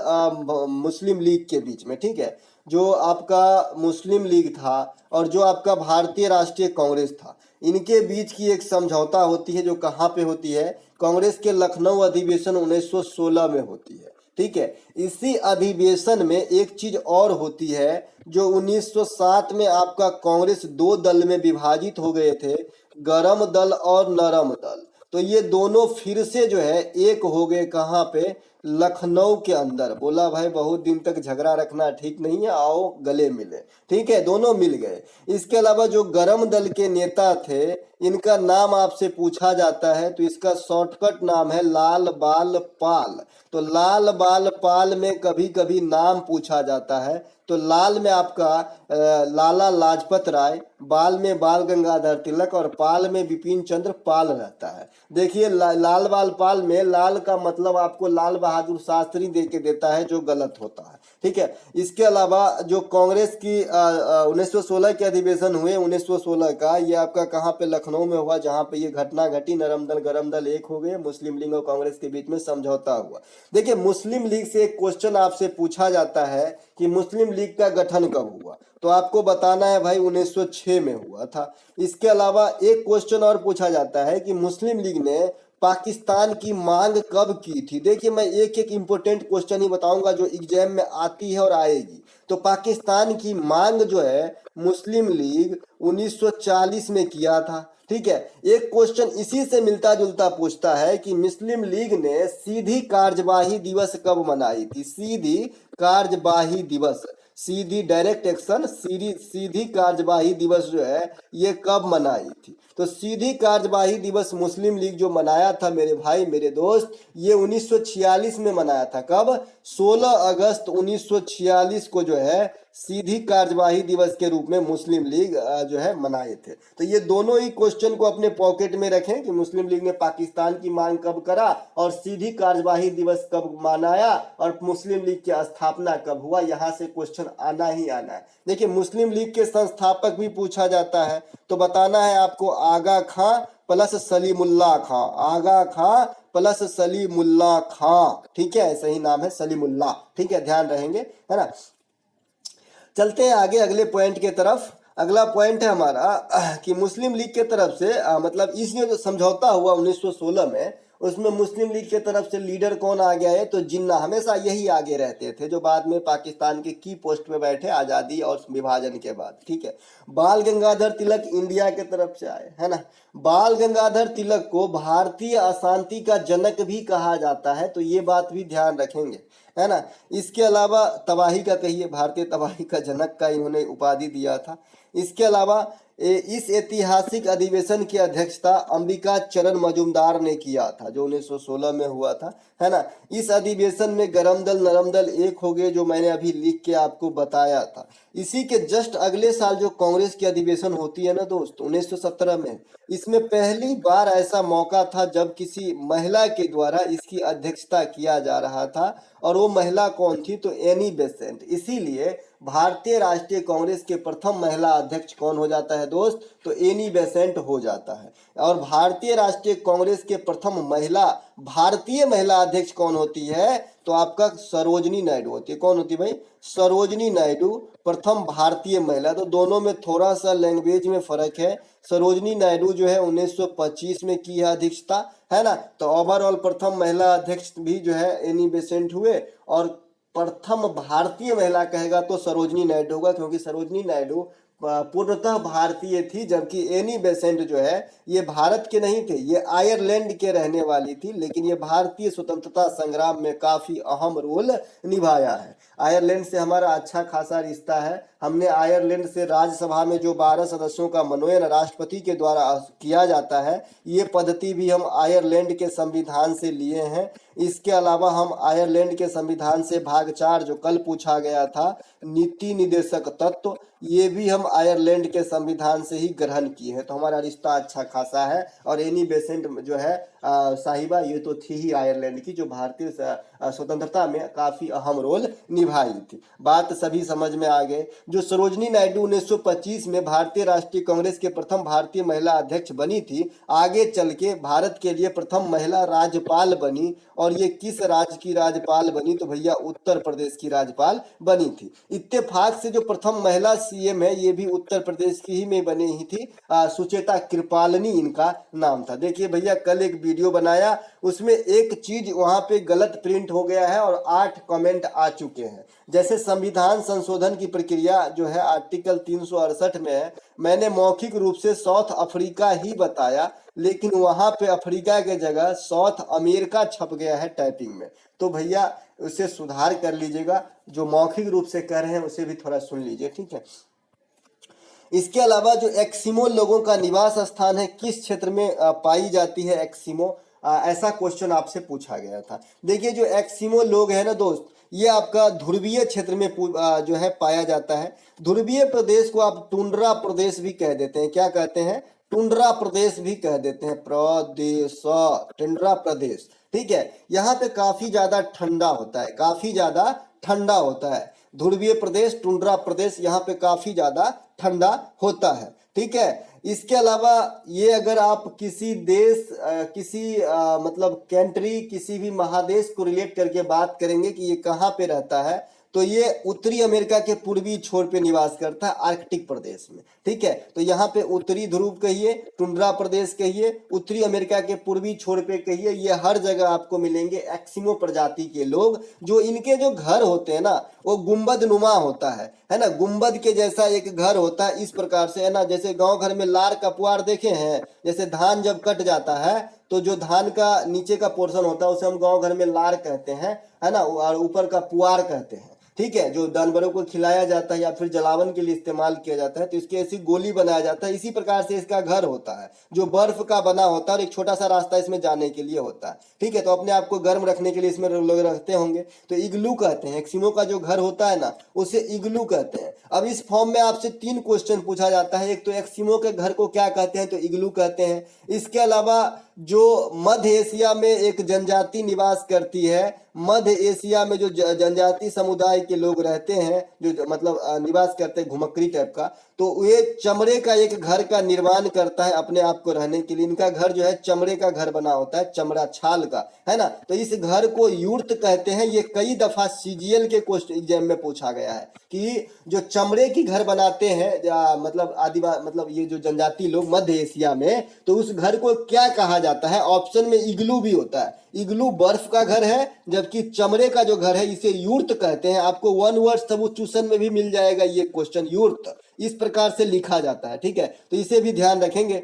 मुस्लिम लीग के बीच में। ठीक है, जो आपका मुस्लिम लीग था और जो आपका भारतीय राष्ट्रीय कांग्रेस था, इनके बीच की एक समझौता होती है, जो कहाँ पे होती है? कांग्रेस के लखनऊ अधिवेशन 1916 में होती है। ठीक है, इसी अधिवेशन में एक चीज और होती है, जो 1907 में आपका कांग्रेस 2 दल में विभाजित हो गए थे, गरम दल और नरम दल। तो ये दोनों फिर से जो है एक हो गए। कहाँ पे? लखनऊ के अंदर। बोला भाई बहुत दिन तक झगड़ा रखना ठीक नहीं है, आओ गले मिले। ठीक है, दोनों मिल गए। इसके अलावा जो गरम दल के नेता थे, इनका नाम आपसे पूछा जाता है, तो इसका शॉर्टकट नाम है लाल बाल पाल। तो लाल बाल पाल में कभी कभी नाम पूछा जाता है। तो लाल में आपका लाला लाजपत राय, बाल में बाल गंगाधर तिलक और पाल में विपिन चंद्र पाल रहता है। देखिए, लाल बाल पाल में लाल का मतलब आपको लाल बहादुर शास्त्री दे के देता है, जो गलत होता है। ठीक है, इसके अलावा जो कांग्रेस की 1916 के अधिवेशन हुए 1916 का, ये आपका कहाँ पे? लखनऊ में हुआ, जहाँ पे ये घटना घटी। नरम दल गरम दल एक हो गए, मुस्लिम लीग और कांग्रेस के बीच में समझौता हुआ। देखिए, मुस्लिम लीग से एक क्वेश्चन आपसे पूछा जाता है कि मुस्लिम लीग का गठन कब हुआ, तो आपको बताना है भाई 1906 में हुआ था। इसके अलावा एक क्वेश्चन और पूछा जाता है कि मुस्लिम लीग ने पाकिस्तान की मांग कब की थी। देखिए, मैं एक एक इंपॉर्टेंट क्वेश्चन ही बताऊंगा जो एग्जाम में आती है और आएगी। तो पाकिस्तान की मांग जो है मुस्लिम लीग 1940 में किया था। ठीक है, एक क्वेश्चन इसी से मिलता जुलता पूछता है कि मुस्लिम लीग ने सीधी कार्यवाही दिवस कब मनाई थी। सीधी कार्यवाही दिवस, सीधी डायरेक्ट एक्शन सीधी कार्यवाही दिवस जो है ये कब मनाई थी? तो सीधी कार्यवाही दिवस मुस्लिम लीग जो मनाया था मेरे भाई मेरे दोस्त, ये 1946 में मनाया था। कब? 16 अगस्त 1946 को जो है सीधी कार्यवाही दिवस के रूप में मुस्लिम लीग जो है मनाए थे। तो ये दोनों ही क्वेश्चन को अपने पॉकेट में रखें कि मुस्लिम लीग ने पाकिस्तान की मांग कब करा और सीधी कार्यवाही दिवस कब मनाया और मुस्लिम लीग की स्थापना कब हुआ। यहाँ से क्वेश्चन आना ही आना है। देखिए, मुस्लिम लीग के संस्थापक भी पूछा जाता है तो बताना है आपको आगा खां प्लस सलीमुल्लाह खां। आगा खां प्लस सलीमुल्लाह खां, ठीक है, सही नाम है सलीमुल्लाह, ठीक है, ध्यान रहेंगे, है ना। चलते हैं आगे अगले पॉइंट के तरफ। अगला पॉइंट है हमारा कि मुस्लिम लीग के तरफ से मतलब इसमें जो समझौता हुआ 1916 में, उसमें मुस्लिम लीग के तरफ से लीडर कौन आ गया है? तो जिन्ना, हमेशा यही आगे रहते थे जो बाद में पाकिस्तान के की पोस्ट पे बैठे आज़ादी और विभाजन के बाद, ठीक है। बाल गंगाधर तिलक इंडिया के तरफ से आए, है ना। बाल गंगाधर तिलक को भारतीय अशांति का जनक भी कहा जाता है, तो ये बात भी ध्यान रखेंगे, है ना। इसके अलावा तबाही का कहिए, भारतीय तबाही का जनक का इन्होंने उपाधि दिया था। इसके अलावा इस ऐतिहासिक अधिवेशन की अध्यक्षता अंबिका चरण मजूमदार ने किया था जो 1916 में हुआ था, है ना। इस अधिवेशन में गरम दल नरम दल एक हो गए, जो मैंने अभी लिख के आपको बताया था। इसी के जस्ट अगले साल जो कांग्रेस की अधिवेशन होती है ना दोस्त 1917 में, इसमें पहली बार ऐसा मौका था जब किसी महिला के द्वारा इसकी अध्यक्षता किया जा रहा था, और वो महिला कौन थी? तो एनी बेसेंट। इसीलिए भारतीय राष्ट्रीय कांग्रेस के प्रथम महिला अध्यक्ष कौन हो जाता है दोस्त? तो एनी बेसेंट हो जाता है। और भारतीय राष्ट्रीय कांग्रेस के प्रथम भारतीय महिला अध्यक्ष कौन होती है? तो आपका सरोजनी नायडू होती है। कौन होती है भाई? सरोजनी नायडू प्रथम भारतीय महिला। तो दोनों में थोड़ा सा लैंग्वेज में फर्क है। सरोजनी नायडू जो है 1925 में की है अध्यक्षता, है ना। तो ओवरऑल प्रथम महिला अध्यक्ष भी जो है एनी बेसेंट हुए, और प्रथम भारतीय महिला कहेगा तो सरोजनी नायडू होगा, क्योंकि सरोजनी नायडू पूर्णतः भारतीय थी, जबकि एनी बेसेंट जो है ये भारत के नहीं थे, ये आयरलैंड के रहने वाली थी, लेकिन ये भारतीय स्वतंत्रता संग्राम में काफी अहम रोल निभाया है। आयरलैंड से हमारा अच्छा खासा रिश्ता है। हमने आयरलैंड से राज्यसभा में जो 12 सदस्यों का मनोनयन राष्ट्रपति के द्वारा किया जाता है, ये पद्धति भी हम आयरलैंड के संविधान से लिए हैं। इसके अलावा हम आयरलैंड के संविधान से भाग 4 जो कल पूछा गया था, नीति निदेशक तत्व, ये भी हम आयरलैंड के संविधान से ही ग्रहण किए हैं। तो हमारा रिश्ता अच्छा खासा है। और एनी बेसेंट जो है साहिबा, ये तो थी ही आयरलैंड की, जो भारतीय स्वतंत्रता में काफी अहम रोल निभाई थी। बात सभी समझ में आ गए। जो सरोजनी नायडू 1925 में भारतीय राष्ट्रीय कांग्रेस के प्रथम भारतीय महिला अध्यक्ष बनी थी, आगे चल के भारत के लिए प्रथम महिला राज्यपाल बनी। और ये किस राज्य की राज्यपाल बनी? तो भैया उत्तर प्रदेश की राज्यपाल बनी थी। इत्तेफाक से जो प्रथम महिला सीएम है, ये भी उत्तर प्रदेश की ही में बनी ही थी। सुचेता कृपालनी इनका नाम था। देखिए भैया, कल एक वीडियो बनाया, उसमें एक चीज वहां पे गलत प्रिंट हो गया है और 8 कमेंट आ चुके हैं। जैसे संविधान संशोधन की प्रक्रिया जो है आर्टिकल 368 में है, मैंने मौखिक रूप से साउथ अफ्रीका ही बताया, लेकिन वहां पे अफ्रीका के जगह साउथ अमेरिका छप गया है टाइपिंग में। तो भैया उसे सुधार कर लीजिएगा, जो मौखिक रूप से कह रहे हैं उसे भी थोड़ा सुन लीजिए, ठीक है। इसके अलावा जो एक्सिमो लोगों का निवास स्थान है, किस क्षेत्र में पाई जाती है एक्सिमो? ऐसा क्वेश्चन आपसे पूछा गया था। देखिए, जो एक्सिमो लोग हैं ना दोस्त, ये आपका ध्रुवीय क्षेत्र में जो है पाया जाता है। ध्रुवीय प्रदेश को आप टुंड्रा प्रदेश भी कह देते हैं। क्या कहते हैं? टुंड्रा प्रदेश भी कह देते हैं। टुंड्रा प्रदेश, ठीक है। यहाँ पे काफी ज्यादा ठंडा होता है, काफी ज्यादा ठंडा होता है। ध्रुवीय प्रदेश, टुंड्रा प्रदेश, यहाँ पे काफी ज्यादा ठंडा होता है, ठीक है। इसके अलावा ये अगर आप किसी देश मतलब कंट्री, किसी भी महादेश को रिलेट करके बात करेंगे कि ये कहाँ पे रहता है, तो ये उत्तरी अमेरिका के पूर्वी छोर पे निवास करता है, आर्कटिक प्रदेश में, ठीक है। तो यहाँ पे उत्तरी ध्रुव कहिए, टुंड्रा प्रदेश कहिए, उत्तरी अमेरिका के पूर्वी छोर पे कहिए, ये हर जगह आपको मिलेंगे एक्सिमो प्रजाति के लोग। जो इनके जो घर होते हैं ना, वो गुंबद नुमा होता है ना, गुंबद के जैसा एक घर होता है, इस प्रकार से, है ना। जैसे गांव घर में लार का पुआर देखे हैं, जैसे धान जब कट जाता है तो जो धान का नीचे का पोर्शन होता है उसे हम गांव घर में लार कहते हैं, है ना, और ऊपर का पुआर कहते हैं। ठीक है, जो जानवरों को खिलाया जाता है या फिर जलावन के लिए इस्तेमाल किया जाता है, तो इसकी ऐसी गोली बनाया जाता है। इसी प्रकार से इसका घर होता है जो बर्फ का बना होता है और एक छोटा सा रास्ता इसमें जाने के लिए होता है। ठीक है, तो अपने आप को गर्म रखने के लिए इसमें लोग रखते होंगे, तो इग्लू कहते हैं। एस्किमो का जो घर होता है ना, उसे इग्लू कहते हैं। अब इस फॉर्म में आपसे 3 क्वेश्चन पूछा जाता है। एक तो एस्किमो के घर को क्या कहते हैं, तो इग्लू कहते हैं। इसके अलावा जो मध्य एशिया में एक जनजाति निवास करती है, मध्य एशिया में जो जनजाति समुदाय के लोग रहते हैं, जो मतलब निवास करते हैं घुमक्कड़ी टाइप का, तो ये चमड़े का एक घर का निर्माण करता है अपने आप को रहने के लिए। इनका घर जो है चमड़े का घर बना होता है, चमड़ा छाल का, है ना। तो इस घर को यूर्त कहते हैं। ये कई दफा सीजीएल के क्वेश्चन एग्जाम में पूछा गया है कि जो चमड़े की घर बनाते हैं मतलब आदिवासी, मतलब ये जो जनजाति लोग मध्य एशिया में, तो उस घर को क्या कहा जाता है। ऑप्शन में इग्लू भी होता है। इग्लू बर्फ का घर है, जबकि चमड़े का जो घर है इसे यूर्त कहते हैं। आपको 1 वर्ड सब्स्टिट्यूशन में भी मिल जाएगा ये क्वेश्चन, यूर्त इस प्रकार से लिखा जाता है। ठीक है, तो इसे भी ध्यान रखेंगे।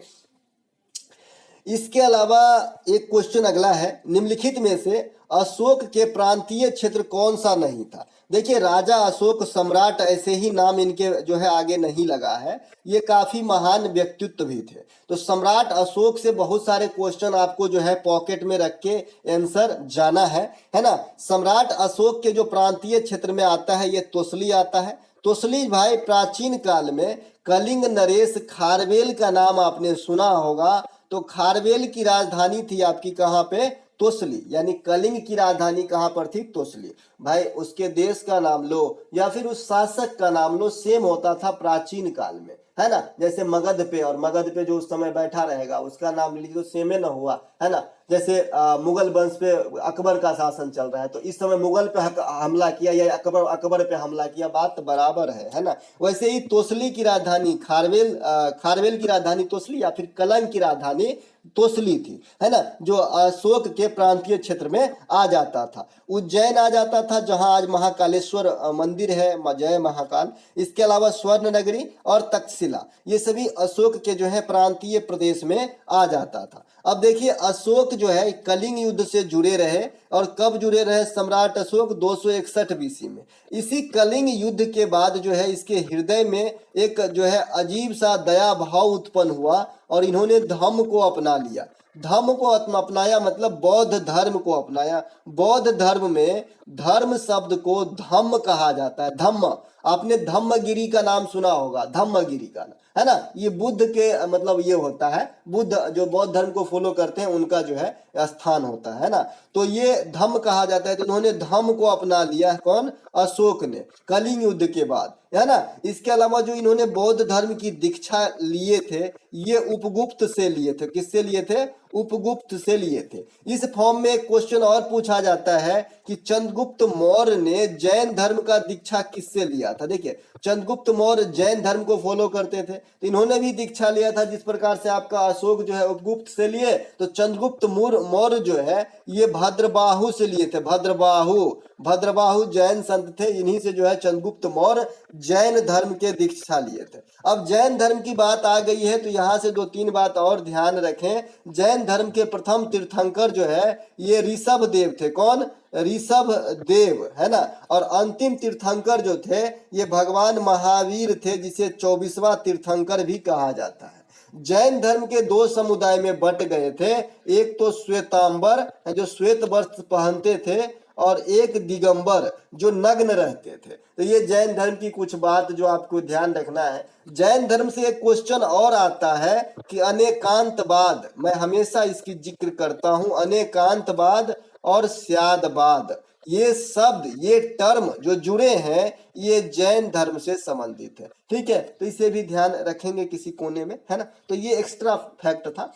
इसके अलावा एक क्वेश्चन अगला है, निम्नलिखित में से अशोक के प्रांतीय क्षेत्र कौन सा नहीं था। देखिए, राजा अशोक, सम्राट, ऐसे ही नाम इनके जो है आगे नहीं लगा है। ये काफी महान व्यक्तित्व भी थे। तो सम्राट अशोक से बहुत सारे क्वेश्चन आपको जो है पॉकेट में रख के आंसर जाना है ना। सम्राट अशोक के जो प्रांतीय क्षेत्र में आता है ये तोसली आता है। तोसली भाई प्राचीन काल में कलिंग नरेश खारवेल का नाम आपने सुना होगा। तो खारवेल की राजधानी थी आपकी कहाँ पे, तोसली, यानी कलिंग की राजधानी कहाँ पर थी, तोसली। भाई उसके देश का नाम लो या फिर उस शासक का नाम लो, सेम होता था प्राचीन काल में, है ना। जैसे मगध पे, और मगध पे जो उस समय बैठा रहेगा उसका नाम लीजिए, तो सेम ना हुआ, है ना। जैसे मुगल वंश पे अकबर का शासन चल रहा है, तो इस समय मुगल पे हमला किया या अकबर पे हमला किया, बात बराबर है ना। वैसे ही तोसली की राजधानी खारवेल की राजधानी तोसली या फिर कलंग की राजधानी तोसली थी, है ना, जो अशोक के प्रांतीय क्षेत्र में आ जाता था। उज्जैन आ जाता था, जहां आज महाकालेश्वर मंदिर है, जय महाकाल। इसके अलावा स्वर्ण नगरी और तक्षशिला, ये सभी अशोक के जो है प्रांतीय प्रदेश में आ जाता था। अब देखिए, अशोक जो है कलिंग युद्ध से जुड़े रहे, और कब जुड़े रहे सम्राट अशोक, 261 बीसी में। इसी कलिंग युद्ध के बाद जो है इसके हृदय में एक जो है अजीब सा दया भाव उत्पन्न हुआ, और इन्होंने धम्म को अपना लिया। धम्म को अपनाया मतलब बौद्ध धर्म को अपनाया। बौद्ध धर्म में धर्म शब्द को धम्म कहा जाता है, धम्म। आपने धम्मगिरी का नाम सुना होगा, धम्मगिरी का, है ना। ये बुद्ध के मतलब ये होता है, बुद्ध जो बौद्ध धर्म को फॉलो करते हैं उनका जो है स्थान होता है ना। तो ये धम्म कहा जाता है। तो इन्होंने धम्म को अपना लिया, कौन, अशोक ने, कलिंग युद्ध के बाद, है ना। इसके अलावा जो इन्होंने बौद्ध धर्म की दीक्षा लिए थे, ये उपगुप्त से लिए थे। किससे लिए थे, उपगुप्त से लिए थे। इस फॉर्म में एक क्वेश्चन और पूछा जाता है कि चंद्रगुप्त मौर्य ने जैन धर्म का दीक्षा किससे लिया था। देखिए, चंद्रगुप्त मौर्य जैन धर्म को फॉलो करते थे, तो इन्होंने भी दीक्षा लिया था। जिस प्रकार से आपका अशोक जो है उपगुप्त से लिए, तो चंद्रगुप्त मौर्य जो है ये भद्रबाहु से लिए थे। भद्रबाहु जैन संत थे, इन्हीं से जो है चंद्रगुप्त मौर्य जैन धर्म के दीक्षा लिए थे। अब जैन धर्म की बात आ गई है, तो यहाँ से 2-3 बात और ध्यान रखें। जैन धर्म के प्रथम तीर्थंकर जो है ये ऋषभ देव थे। कौन, ऋषभ देव, है ना। और अंतिम तीर्थंकर जो थे ये भगवान महावीर थे, जिसे 24वां तीर्थंकर भी कहा जाता है। जैन धर्म के 2 समुदाय में बट गए थे। एक तो श्वेतांबर जो श्वेत वस्त्र पहनते थे, और एक दिगंबर जो नग्न रहते थे। तो ये जैन धर्म की कुछ बात जो आपको ध्यान रखना है। जैन धर्म से एक क्वेश्चन और आता है कि अनेकांतवाद, मैं हमेशा इसकी जिक्र करता हूं, अनेकांतवाद और स्यादवाद, ये शब्द, ये टर्म जो जुड़े हैं ये जैन धर्म से संबंधित है। ठीक है, तो इसे भी ध्यान रखेंगे किसी कोने में, है ना। तो ये एक्स्ट्रा फैक्ट था।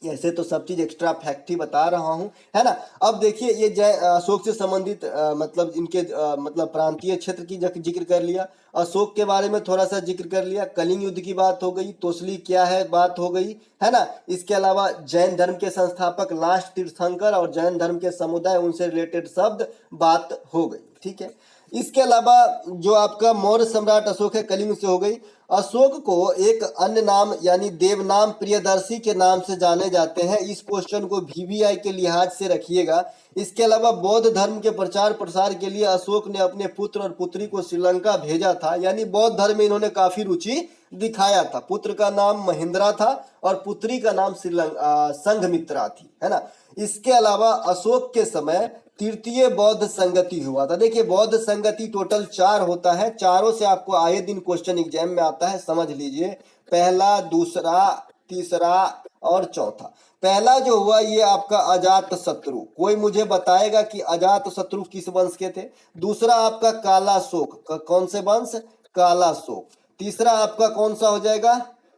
ऐसे तो सब चीज एक्स्ट्रा फैक्ट ही बता रहा हूं, है ना। अब देखिए, ये अशोक से संबंधित मतलब इनके मतलब प्रांतीय क्षेत्र की जिक्र कर लिया, अशोक के बारे में थोड़ा सा जिक्र कर लिया, कलिंग युद्ध की बात हो गई, तोसली क्या है बात हो गई, है ना। इसके अलावा जैन धर्म के संस्थापक लास्ट तीर्थंकर और जैन धर्म के समुदाय, उनसे रिलेटेड शब्द बात हो गई। ठीक है, इसके अलावा जो आपका मौर्य सम्राट अशोक है, कलिंग से हो गई। अशोक को एक अन्य नाम यानी देवनाम प्रियदर्शी के नाम से जाने जाते हैं। इस क्वेश्चन को वीवीआई के लिहाज से रखिएगा। इसके अलावा बौद्ध धर्म के प्रचार प्रसार के लिए अशोक ने अपने पुत्र और पुत्री को श्रीलंका भेजा था, यानी बौद्ध धर्म में इन्होंने काफी रुचि दिखाया था। पुत्र का नाम महेंद्रा था और पुत्री का नाम संघमित्रा थी, है ना। इसके अलावा अशोक के समय तृतीय बौद्ध संगति हुआ था। देखिए बौद्ध संगति टोटल 4 होता है, चारों से आपको आए दिन क्वेश्चन एग्जाम में आता है, समझ लीजिए। पहला, दूसरा, तीसरा और चौथा। पहला जो हुआ ये आपका अजात शत्रु, कोई मुझे बताएगा कि अजात शत्रु किस वंश के थे। दूसरा आपका कालाशोक, कौन से वंश, कालाशोक। तीसरा आपका कौन सा हो जाएगा,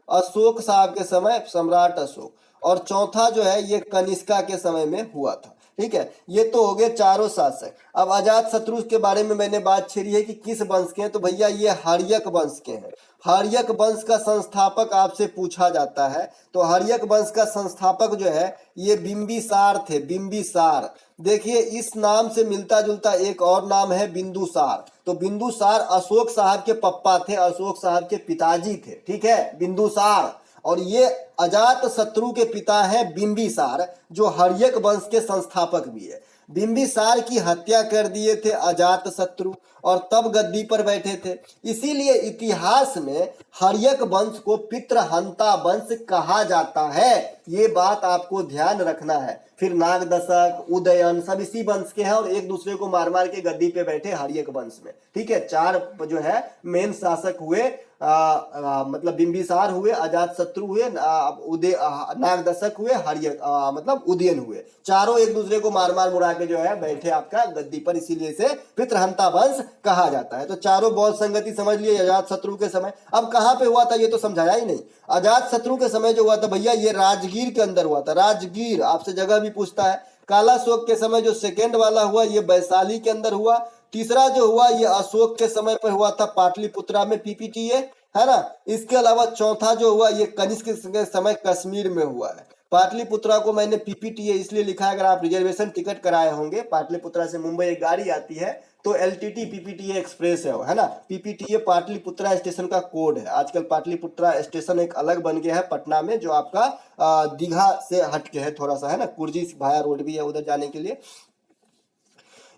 अशोक साहब के समय, सम्राट अशोक। और चौथा जो है ये कनिष्का के समय में हुआ था। ठीक है, ये तो हो गए चारों शासक। अब अजात शत्रु के बारे में मैंने बात छेड़ी है कि किस वंश के हैं, तो भैया ये हर्यक वंश के हैं। हर्यक वंश का संस्थापक आपसे पूछा जाता है, तो हर्यक वंश का संस्थापक जो है ये बिंबिसार थे, बिंबिसार। देखिए इस नाम से मिलता जुलता एक और नाम है बिंदुसार। तो बिंदुसार अशोक साहब के पप्पा थे, अशोक साहब के पिताजी थे, ठीक है, बिंदुसार। और ये अजात शत्रु के पिता हैं बिंबिसार, जो हर्यक वंश के संस्थापक भी है। बिंबिसार की हत्या कर दिए थे अजात शत्रु और तब गद्दी पर बैठे थे। इसीलिए इतिहास में हर्यक वंश को पितृहंता वंश कहा जाता है। ये बात आपको ध्यान रखना है। फिर नागदशक, उदयन सब इसी वंश के हैं और एक दूसरे को मार मार के गद्दी पे बैठे हर्यक वंश में। ठीक है, 4 जो है मेन शासक हुए, मतलब बिंबिसार हुए, अजातशत्रु हुए, नागदशक हुए, हर्यक मतलब उदयन हुए। चारों एक दूसरे को मार मार मुड़ा के जो है बैठे आपका गद्दी पर, इसीलिए इसे पितृहंता वंश कहा जाता है। तो चारों बौद्ध संगति समझ लिए अजातशत्रु के समय। अब कहाँ पे हुआ था ये तो समझाया ही नहीं। अजातशत्रु के समय जो हुआ था भैया ये राजगीर के अंदर हुआ था। राजगीर आपसे जगह भी पूछता है। कालाशोक के समय जो सेकेंड वाला हुआ ये वैशाली के अंदर हुआ। तीसरा जो हुआ ये अशोक के समय पर हुआ था पाटलिपुत्रा में, पीपीटीए, है ना। इसके अलावा चौथा जो हुआ ये कनिष्क के समय कश्मीर में हुआ है। पाटलिपुत्रा को मैंने पीपीटीए इसलिए लिखा है, अगर आप रिजर्वेशन टिकट कराए होंगे, पाटलिपुत्रा से मुंबई एक गाड़ी आती है तो एलटीटी पीपीटीए एक्सप्रेस है ना। पीपीटीए पाटलिपुत्रा स्टेशन का कोड है। आजकल पाटलिपुत्रा स्टेशन एक अलग बन गया है पटना में, जो आपका दीघा से हटके है थोड़ा सा, है ना। कुर्जी भाया रोड भी है उधर जाने के लिए।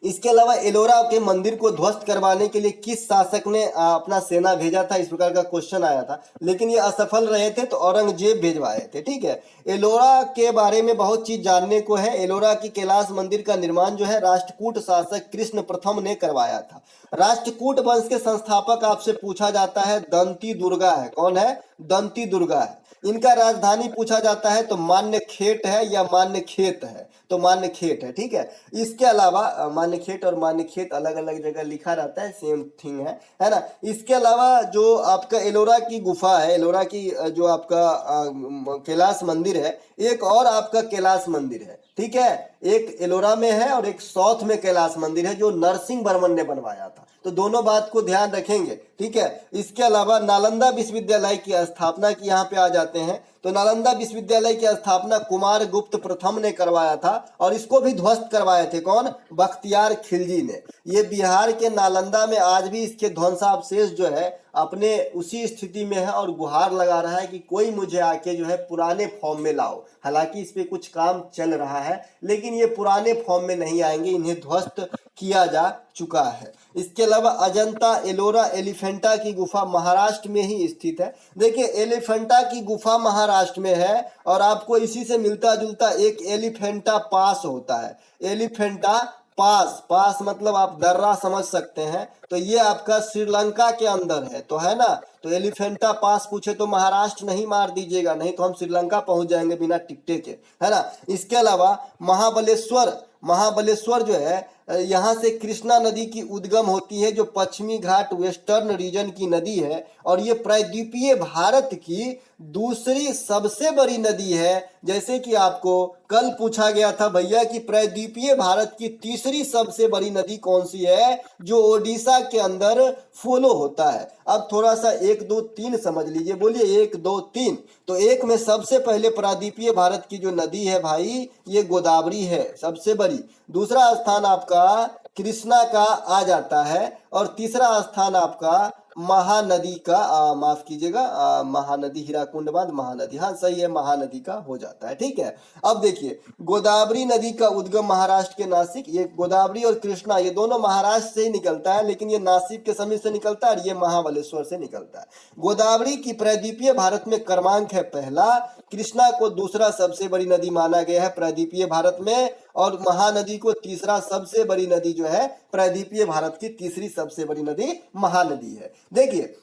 इसके अलावा एलोरा के मंदिर को ध्वस्त करवाने के लिए किस शासक ने अपना सेना भेजा था, इस प्रकार का क्वेश्चन आया था, लेकिन ये असफल रहे थे तो औरंगजेब भेजवाए थे। ठीक है, एलोरा के बारे में बहुत चीज जानने को है। एलोरा की कैलाश मंदिर का निर्माण जो है राष्ट्रकूट शासक कृष्ण प्रथम ने करवाया था। राष्ट्रकूट वंश के संस्थापक आपसे पूछा जाता है दंती दुर्गा है। कौन है, दंती दुर्गा है। इनका राजधानी पूछा जाता है तो मान्य खेट है या मान्य खेत है, तो मान्य खेट है। ठीक है, इसके अलावा मान्य खेट और मान्य खेत अलग अलग जगह लिखा रहता है, सेम थिंग है ना। इसके अलावा जो आपका एलोरा की गुफा है, एलोरा की जो आपका कैलाश मंदिर है, एक और आपका कैलाश मंदिर है। ठीक है, एक एलोरा में है और एक साउथ में कैलाश मंदिर है जो नरसिंह वर्मन ने बनवाया था। तो दोनों बात को ध्यान रखेंगे। ठीक है, इसके अलावा नालंदा विश्वविद्यालय की स्थापना की यहाँ पे आ जाते हैं, तो नालंदा विश्वविद्यालय की स्थापना कुमार गुप्त प्रथम ने करवाया था और इसको भी ध्वस्त करवाए थे कौन, बख्तियार खिलजी ने। ये बिहार के नालंदा में आज भी इसके ध्वंसावशेष जो है अपने उसी स्थिति में है और गुहार लगा रहा है कि कोई मुझे आके जो है पुराने फॉर्म में लाओ। हालांकि इस पे कुछ काम चल रहा है लेकिन ये पुराने फॉर्म में नहीं आएंगे, इन्हें ध्वस्त किया जा चुका है। इसके अलावा अजंता एलोरा एलिफेंटा की गुफा महाराष्ट्र में ही स्थित है। देखिए एलिफेंटा की गुफा महाराष्ट्र में है और आपको इसी से मिलता जुलता एक एलिफेंटा पास होता है। एलिफेंटा पास, पास मतलब आप दर्रा समझ सकते हैं, तो ये आपका श्रीलंका के अंदर है, तो है ना। तो एलिफेंटा पास पूछे तो महाराष्ट्र नहीं मार दीजिएगा, नहीं तो हम श्रीलंका पहुंच जाएंगे बिना टिकटे के, है ना। इसके अलावा महाबलेश्वर, महाबलेश्वर जो है यहाँ से कृष्णा नदी की उद्गम होती है, जो पश्चिमी घाट वेस्टर्न रीजन की नदी है और ये प्रायद्वीपीय भारत की दूसरी सबसे बड़ी नदी है। जैसे कि आपको कल पूछा गया था भैया कि प्रायद्वीपीय भारत की तीसरी सबसे बड़ी नदी कौन सी है, जो ओडिशा के अंदर फॉलो होता है। अब थोड़ा सा 1 2 3 समझ लीजिए, बोलिए 1 2 3। तो एक में सबसे पहले प्रायद्वीपीय भारत की जो नदी है भाई ये गोदावरी है सबसे बड़ी। दूसरा स्थान आपका कृष्णा का आ जाता है और तीसरा स्थान आपका महानदी का माफ कीजिएगा, महानदी, हीराकुंड बांध महानदी, हाँ सही है, महानदी का हो जाता है। ठीक है, अब देखिए गोदावरी नदी का उद्गम महाराष्ट्र के नासिक, ये गोदावरी और कृष्णा ये दोनों महाराष्ट्र से ही निकलता है, लेकिन ये नासिक के समीप से निकलता है और ये महाबलेश्वर से निकलता है। गोदावरी की प्रायद्वीपीय भारत में क्रमांक है पहला, कृष्णा को दूसरा सबसे बड़ी नदी माना गया है प्रायद्वीपीय भारत में, और महानदी को तीसरा सबसे बड़ी नदी जो है प्रायद्वीपीय भारत की तीसरी सबसे बड़ी नदी महानदी है। देखिए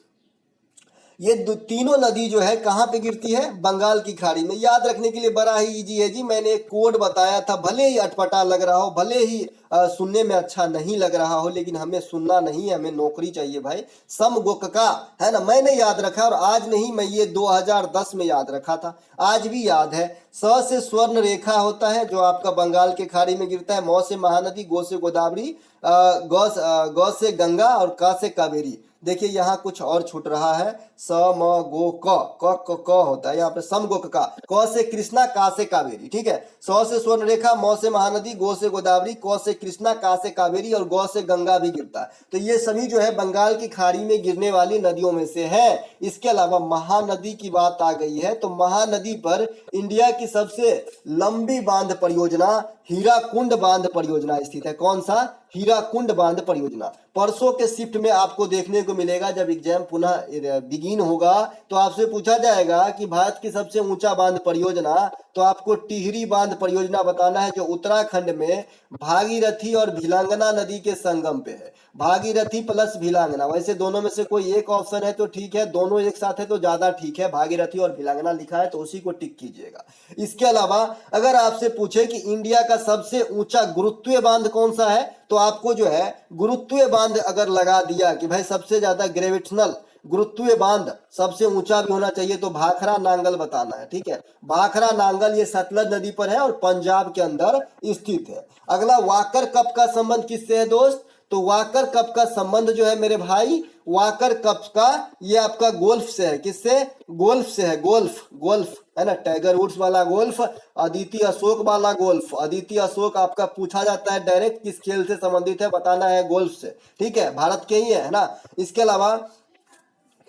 ये तीनों नदी जो है कहाँ पे गिरती है, बंगाल की खाड़ी में। याद रखने के लिए बड़ा ही इजी है जी, मैंने एक कोड बताया था, भले ही अटपटा लग रहा हो, भले ही सुनने में अच्छा नहीं लग रहा हो, लेकिन हमें सुनना नहीं है, हमें नौकरी चाहिए भाई। समगोकका है ना, मैंने याद रखा और आज नहीं, मैं ये 2010 में याद रखा था, आज भी याद है। स से स्वर्ण रेखा होता है जो आपका बंगाल के खाड़ी में गिरता है, मौ से महानदी, गो से गोदावरी, गौ से गंगा और क से कावेरी। देखिए यहाँ कुछ और छूट रहा है, स म गो क होता है यहाँ पे समगो का, क से कृष्णा, का से कावेरी। ठीक है, स से स्वर्ण रेखा, मौ से महानदी, गो से गोदावरी, क से कृष्णा, का से कावेरी और गौ से गंगा भी गिरता है। तो ये सभी जो है बंगाल की खाड़ी में गिरने वाली नदियों में से है। इसके अलावा महानदी की बात आ गई है तो महानदी पर इंडिया की सबसे लंबी बांध परियोजना हीराकुंड बांध परियोजना स्थित है। कौन सा, हीराकुंड बांध परियोजना। परसों के शिफ्ट में आपको देखने को मिलेगा, जब एग्जाम पुनः बिगिन होगा तो आपसे पूछा जाएगा कि भारत की सबसे ऊंचा बांध परियोजना, तो आपको टिहरी बांध परियोजना बताना है जो उत्तराखंड में भागीरथी और भिलांगना नदी के संगम पे है। भागीरथी प्लस भिलांगना, वैसे दोनों में से कोई एक ऑप्शन है तो ठीक है, दोनों एक साथ है तो ज्यादा ठीक है, भागीरथी और भिलांगना लिखा है तो उसी को टिक कीजिएगा। इसके अलावा अगर आपसे पूछे कि इंडिया का सबसे ऊंचा गुरुत्वीय बांध कौन सा है, तो आपको जो है गुरुत्वीय बांध अगर लगा दिया कि भाई सबसे ज्यादा ग्रेविटेशनल गुरुत्वीय बांध सबसे ऊंचा भी होना चाहिए, तो भाखरा नांगल बताना है। ठीक है, भाखरा नांगल ये सतलज नदी पर है और पंजाब के अंदर स्थित है। अगला वाकर कप का संबंध किससे है दोस्त, तो वाकर कप का संबंध जो है मेरे भाई, वाकर कप का ये आपका गोल्फ से है। किससे, गोल्फ से है, गोल्फ, गोल्फ है ना, टाइगर वुड्स वाला गोल्फ, अदिति अशोक वाला गोल्फ। अदिति अशोक आपका पूछा जाता है डायरेक्ट किस खेल से संबंधित है, बताना है गोल्फ से। ठीक है, भारत के ही है ना। इसके अलावा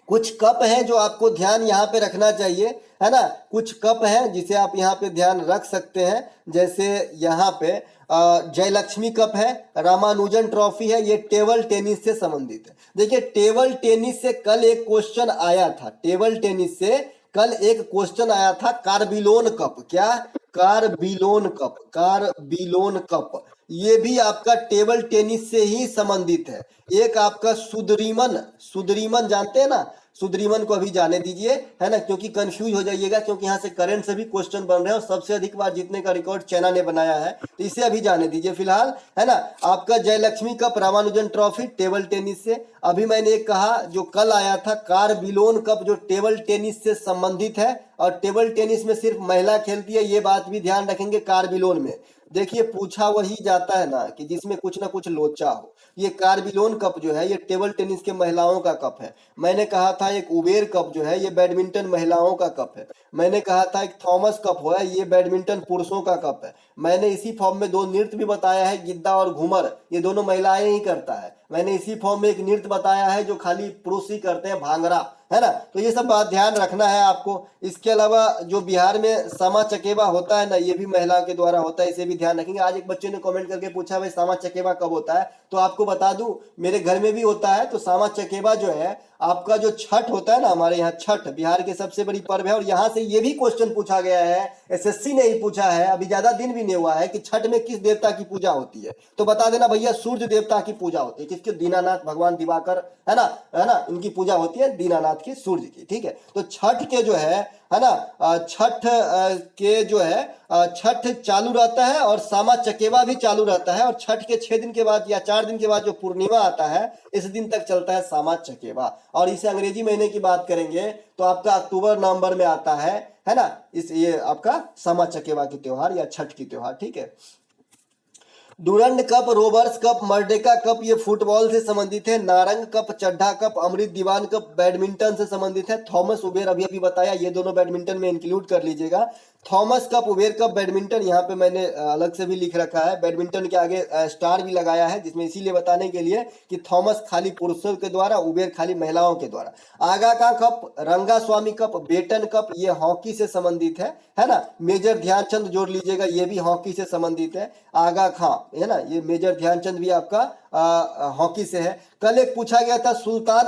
कुछ कप हैं जो आपको ध्यान यहाँ पे रखना चाहिए, है ना, कुछ कप हैं जिसे आप यहाँ पे ध्यान रख सकते हैं। जैसे यहाँ पे जयलक्ष्मी कप है, रामानुजन ट्रॉफी है, ये टेबल टेनिस से संबंधित है। देखिए टेबल टेनिस से कल एक क्वेश्चन आया था, टेबल टेनिस से कल एक क्वेश्चन आया था, कार्बिलोन कप। क्या, कार्बिलोन कप, कार्बिलोन कप, ये भी आपका टेबल टेनिस से ही संबंधित है। एक आपका सुदरीमन, सुदरीमन जानते हैं ना, सुदरीमन को अभी जाने दीजिए, है ना, क्योंकि कंफ्यूज हो जाइएगा, क्योंकि यहाँ से करंट से भी क्वेश्चन बन रहे हैं और सबसे अधिक बार जीतने का रिकॉर्ड चाइना ने बनाया है, तो इसे अभी जाने दीजिए फिलहाल, है ना। आपका Jayalakshmi cup, Ramanujan trophy table tennis से। अभी मैंने एक कहा जो कल आया था कार्बिलोन कप, जो टेबल टेनिस से संबंधित है और टेबल टेनिस में सिर्फ महिला खेलती है, ये बात भी ध्यान रखेंगे। कार्बिलोन में देखिए पूछा वही जाता है ना कि जिसमें कुछ ना कुछ लोचा हो। ये कार्बिलोन कप जो है ये टेबल टेनिस के महिलाओं का कप है। मैंने कहा था एक उबेर कप जो है ये बैडमिंटन महिलाओं का कप है। मैंने कहा था एक थॉमस कप है, ये बैडमिंटन पुरुषों का कप है। मैंने इसी फॉर्म में दो नृत्य भी बताया है, गिद्दा और घूमर, ये दोनों महिलाएं ही करता है। मैंने इसी फॉर्म में एक नृत्य बताया है जो खाली पुरुष ही करते हैं, भांगड़ा, है ना। तो ये सब बात ध्यान रखना है आपको। इसके अलावा जो बिहार में सामा चकेबा होता है ना, ये भी महिला के द्वारा होता है, इसे भी ध्यान रखेंगे। आज एक बच्चे ने कमेंट करके पूछा भाई सामा चकेबा कब होता है, तो आपको बता दूं मेरे घर में भी होता है। तो सामा चकेबा जो है आपका जो छठ होता है ना, हमारे यहाँ छठ बिहार की सबसे बड़ी पर्व है और यहाँ से ये भी क्वेश्चन पूछा गया है, एसएससी ने ही पूछा है, अभी ज्यादा दिन भी नहीं हुआ है, कि छठ में किस देवता की पूजा होती है। तो बता देना भैया सूर्य देवता की पूजा होती है। किसके, दीनानाथ भगवान दिवाकर, है ना, इनकी पूजा होती है दीनानाथ की, सूर्य की। ठीक है, तो छठ के जो है ना, छठ के जो है छठ चालू रहता है और सामा चकेबा भी चालू रहता है, और छठ के 6 दिन के बाद या 4 दिन के बाद जो पूर्णिमा आता है इस दिन तक चलता है सामा चकेबा। और इसे अंग्रेजी महीने की बात करेंगे तो आपका अक्टूबर नवंबर में आता है ना, इस ये आपका सामा चकेबा की त्योहार या छठ की त्योहार। ठीक है, Durand cup, robbers cup, Merdeka cup ये फुटबॉल से संबंधित है। नारंग कप, चड्ढा कप, अमृत दीवान कप बैडमिंटन से संबंधित है। थॉमस उबेर अभी अभी बताया, ये दोनों बैडमिंटन में इंक्लूड कर लीजिएगा। Thomas cup, Uber cup, badminton, यहाँ पे मैंने अलग से भी लिख रखा है, बैडमिंटन के आगे स्टार भी लगाया है, जिसमें इसीलिए बताने के लिए कि थॉमस खाली पुरुषों के द्वारा, उबेर खाली महिलाओं के द्वारा। आगा का कप, रंगा स्वामी कप, बेटन कप, ये हॉकी से संबंधित है ना। मेजर ध्यानचंद जोड़ लीजिएगा, ये भी हॉकी से संबंधित है। आगा खां, है ना, ये मेजर ध्यानचंद भी आपका हॉकी से है। कल एक पूछा गया था सुल्तान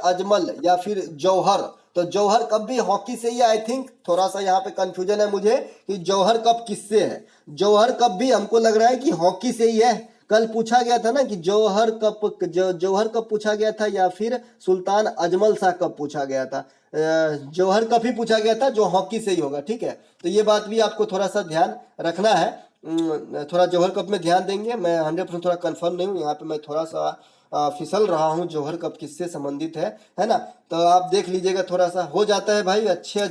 अजमल या फिर जौहर, तो जौहर कप भी हॉकी से ही, आई थिंक थोड़ा सा यहाँ पे कंफ्यूजन है मुझे कि जौहर कप किससे है। जौहर कप भी हमको लग रहा है कि हॉकी से ही है। कल पूछा गया था ना कि जौहर कप पूछा गया था या फिर सुल्तान अजमल शाह कप पूछा गया था। जौहर कप ही पूछा गया था, जो हॉकी से ही होगा, ठीक है। तो ये बात भी आपको थोड़ा सा ध्यान रखना है। थोड़ा जौहर कप में ध्यान देंगे। मैं 100% थोड़ा कंफर्म नहीं हूँ, यहाँ पे मैं थोड़ा सा फिसल रहा हूँ जौहर कप किससे संबंधित है ना। तो आप देख लीजिएगा, थोड़ा सा हो जाता है भाई, अच्छे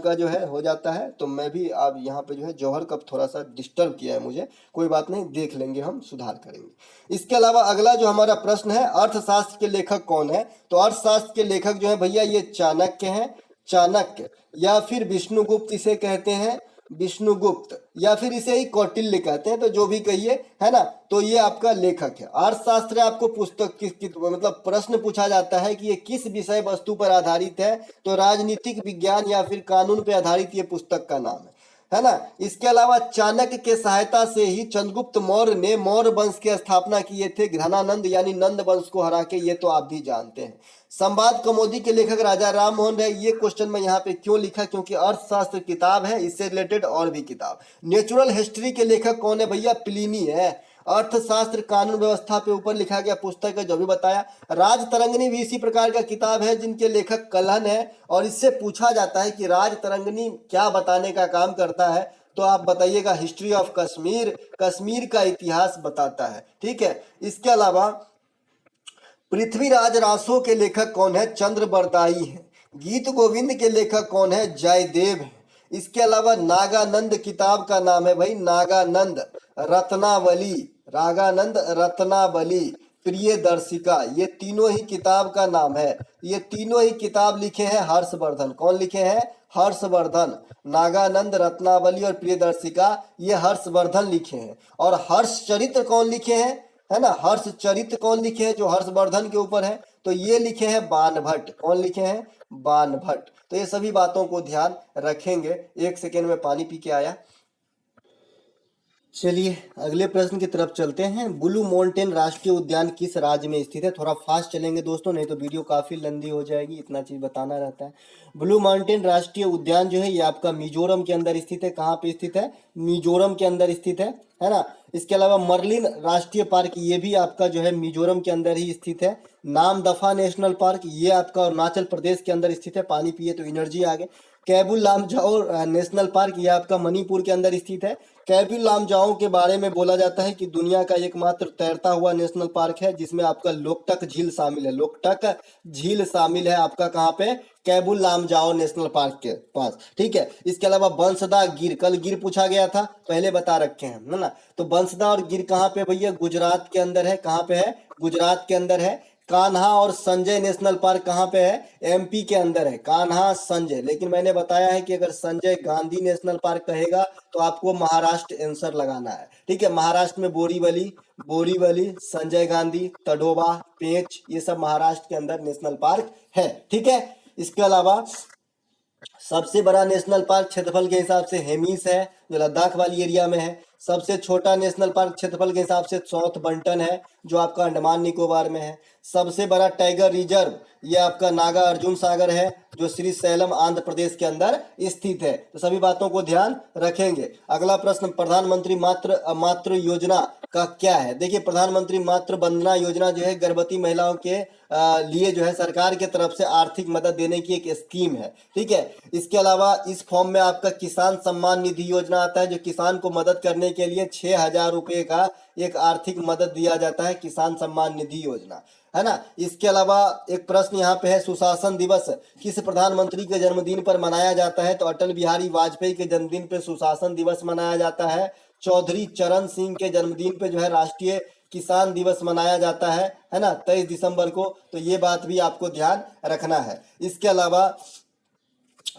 का जो है हो जाता है। तो मैं भी अब यहाँ पे जो है जौहर कप थोड़ा सा डिस्टर्ब किया है मुझे, कोई बात नहीं, देख लेंगे, हम सुधार करेंगे। इसके अलावा अगला जो हमारा प्रश्न है, अर्थशास्त्र के लेखक कौन है। तो अर्थशास्त्र के लेखक जो है भैया ये चाणक्य हैं, चाणक्य, या फिर विष्णुगुप्त इसे कहते हैं, विष्णुगुप्त, या फिर इसे ही कौटिल्य कहते हैं, तो जो भी कहिए, है ना। तो ये आपका लेखक है। अर्थशास्त्र आपको पुस्तक मतलब प्रश्न पूछा जाता है कि ये किस विषय वस्तु पर आधारित है, तो राजनीतिक विज्ञान या फिर कानून पर आधारित ये पुस्तक का नाम है ना। इसके अलावा चाणक्य के सहायता से ही चंद्रगुप्त मौर्य ने मौर्य वंश की स्थापना किए थे, घनानंद यानी नंद वंश को हरा के, ये तो आप भी जानते हैं। संवाद कौमुदी के लेखक राजा राम मोहन राय, ये क्वेश्चन मैं यहाँ पे क्यों लिखा, क्योंकि अर्थशास्त्र किताब है, इससे रिलेटेड और भी किताब। नेचुरल हिस्ट्री के लेखक कौन है भैया, प्लिनी है। अर्थशास्त्र कानून व्यवस्था पे ऊपर लिखा गया पुस्तक है, जो भी बताया। राजतरंगिणी भी इसी प्रकार का किताब है, जिनके लेखक कल्हण है, और इससे पूछा जाता है कि राजतरंगिणी क्या बताने का काम करता है, तो आप बताइएगा हिस्ट्री ऑफ कश्मीर, कश्मीर का इतिहास बताता है, ठीक है। इसके अलावा पृथ्वीराज रासो के लेखक कौन है, चंद्र बरदाई है। गीत गोविंद के लेखक कौन है, जयदेव है। इसके अलावा नागानंद किताब का नाम है भाई, नागानंद रत्नावली, रागानंद रत्नावली, प्रियदर्शिका, ये तीनों ही किताब का नाम है। ये तीनों ही किताब लिखे हैं हर्षवर्धन। कौन लिखे हैं, हर्षवर्धन। नागानंद, रत्नावली और प्रियदर्शिका ये हर्षवर्धन लिखे हैं। और हर्षचरित्र कौन लिखे हैं, है ना, हर्षचरित्र कौन लिखे हैं, जो हर्षवर्धन के ऊपर है, तो ये लिखे हैं बाणभट्ट। कौन लिखे हैं, बाणभट्ट। तो ये सभी बातों को ध्यान रखेंगे। एक सेकेंड में पानी पी के आया। चलिए अगले प्रश्न की तरफ चलते हैं। ब्लू माउंटेन राष्ट्रीय उद्यान किस राज्य में स्थित है। थोड़ा फास्ट चलेंगे दोस्तों, नहीं तो वीडियो काफ़ी लंबी हो जाएगी, इतना चीज़ बताना रहता है। ब्लू माउंटेन राष्ट्रीय उद्यान जो है ये आपका मिजोरम के अंदर स्थित है। कहाँ पे स्थित है, मिजोरम के अंदर स्थित है ना। इसके अलावा मर्लिन राष्ट्रीय पार्क, ये भी आपका जो है मिजोरम के अंदर ही स्थित है। नामदफा नेशनल पार्क, ये आपका अरुणाचल प्रदेश के अंदर स्थित है। पानी पिए तो एनर्जी आ गए। कैबुल लामजाओ नेशनल पार्क, ये आपका मणिपुर के अंदर स्थित है। कैबुल लामजाओ के बारे में बोला जाता है कि दुनिया का एकमात्र तैरता हुआ नेशनल पार्क है, जिसमें आपका लोकटक झील शामिल है। लोकटक झील शामिल है आपका कहाँ पे, कैबुल लामजाओ नेशनल पार्क के पास, ठीक है। इसके अलावा बंसदा गिर, कल गिर पूछा गया था, पहले बता रखे हैं, है ना। तो बंसदा और गिर कहाँ पे भैया, गुजरात के अंदर है। कहाँ पे है, गुजरात के अंदर है। कान्हा और संजय नेशनल पार्क कहाँ पे है, एमपी के अंदर है। कान्हा संजय, लेकिन मैंने बताया है कि अगर संजय गांधी नेशनल पार्क कहेगा तो आपको महाराष्ट्र आंसर लगाना है, ठीक है। महाराष्ट्र में बोरीवली, संजय गांधी, तडोबा, पेंच, ये सब महाराष्ट्र के अंदर नेशनल पार्क है, ठीक है। इसके अलावा सबसे बड़ा नेशनल पार्क क्षेत्रफल के हिसाब से हेमिस है, जो लद्दाख वाली एरिया में है। सबसे छोटा नेशनल पार्क क्षेत्रफल के हिसाब से साउथ बंटन है, जो आपका अंडमान निकोबार में है। सबसे बड़ा टाइगर रिजर्व ये आपका नागा अर्जुन सागर है, जो श्री सैलम आंध्र प्रदेश के अंदर स्थित है। तो सभी बातों को ध्यान रखेंगे। अगला प्रश्न, प्रधानमंत्री मातृ योजना का क्या है। देखिए प्रधानमंत्री मातृ वंदना योजना जो है गर्भवती महिलाओं के लिए जो है सरकार के तरफ से आर्थिक मदद देने की एक स्कीम है, ठीक है। इसके अलावा इस फॉर्म में आपका किसान सम्मान निधि योजना आता है, जो किसान को मदद करने के लिए 6,000 रुपये का एक आर्थिक मदद दिया जाता है, किसान सम्मान निधि योजना, है ना। इसके अलावा एक प्रश्न यहाँ पे है, सुशासन दिवस किस प्रधानमंत्री के जन्मदिन पर मनाया जाता है। तो अटल बिहारी वाजपेयी के जन्मदिन पे सुशासन दिवस मनाया जाता है। चौधरी चरण सिंह के जन्मदिन पे जो है राष्ट्रीय किसान दिवस मनाया जाता है ना, 23 दिसंबर को। तो ये बात भी आपको ध्यान रखना है। इसके अलावा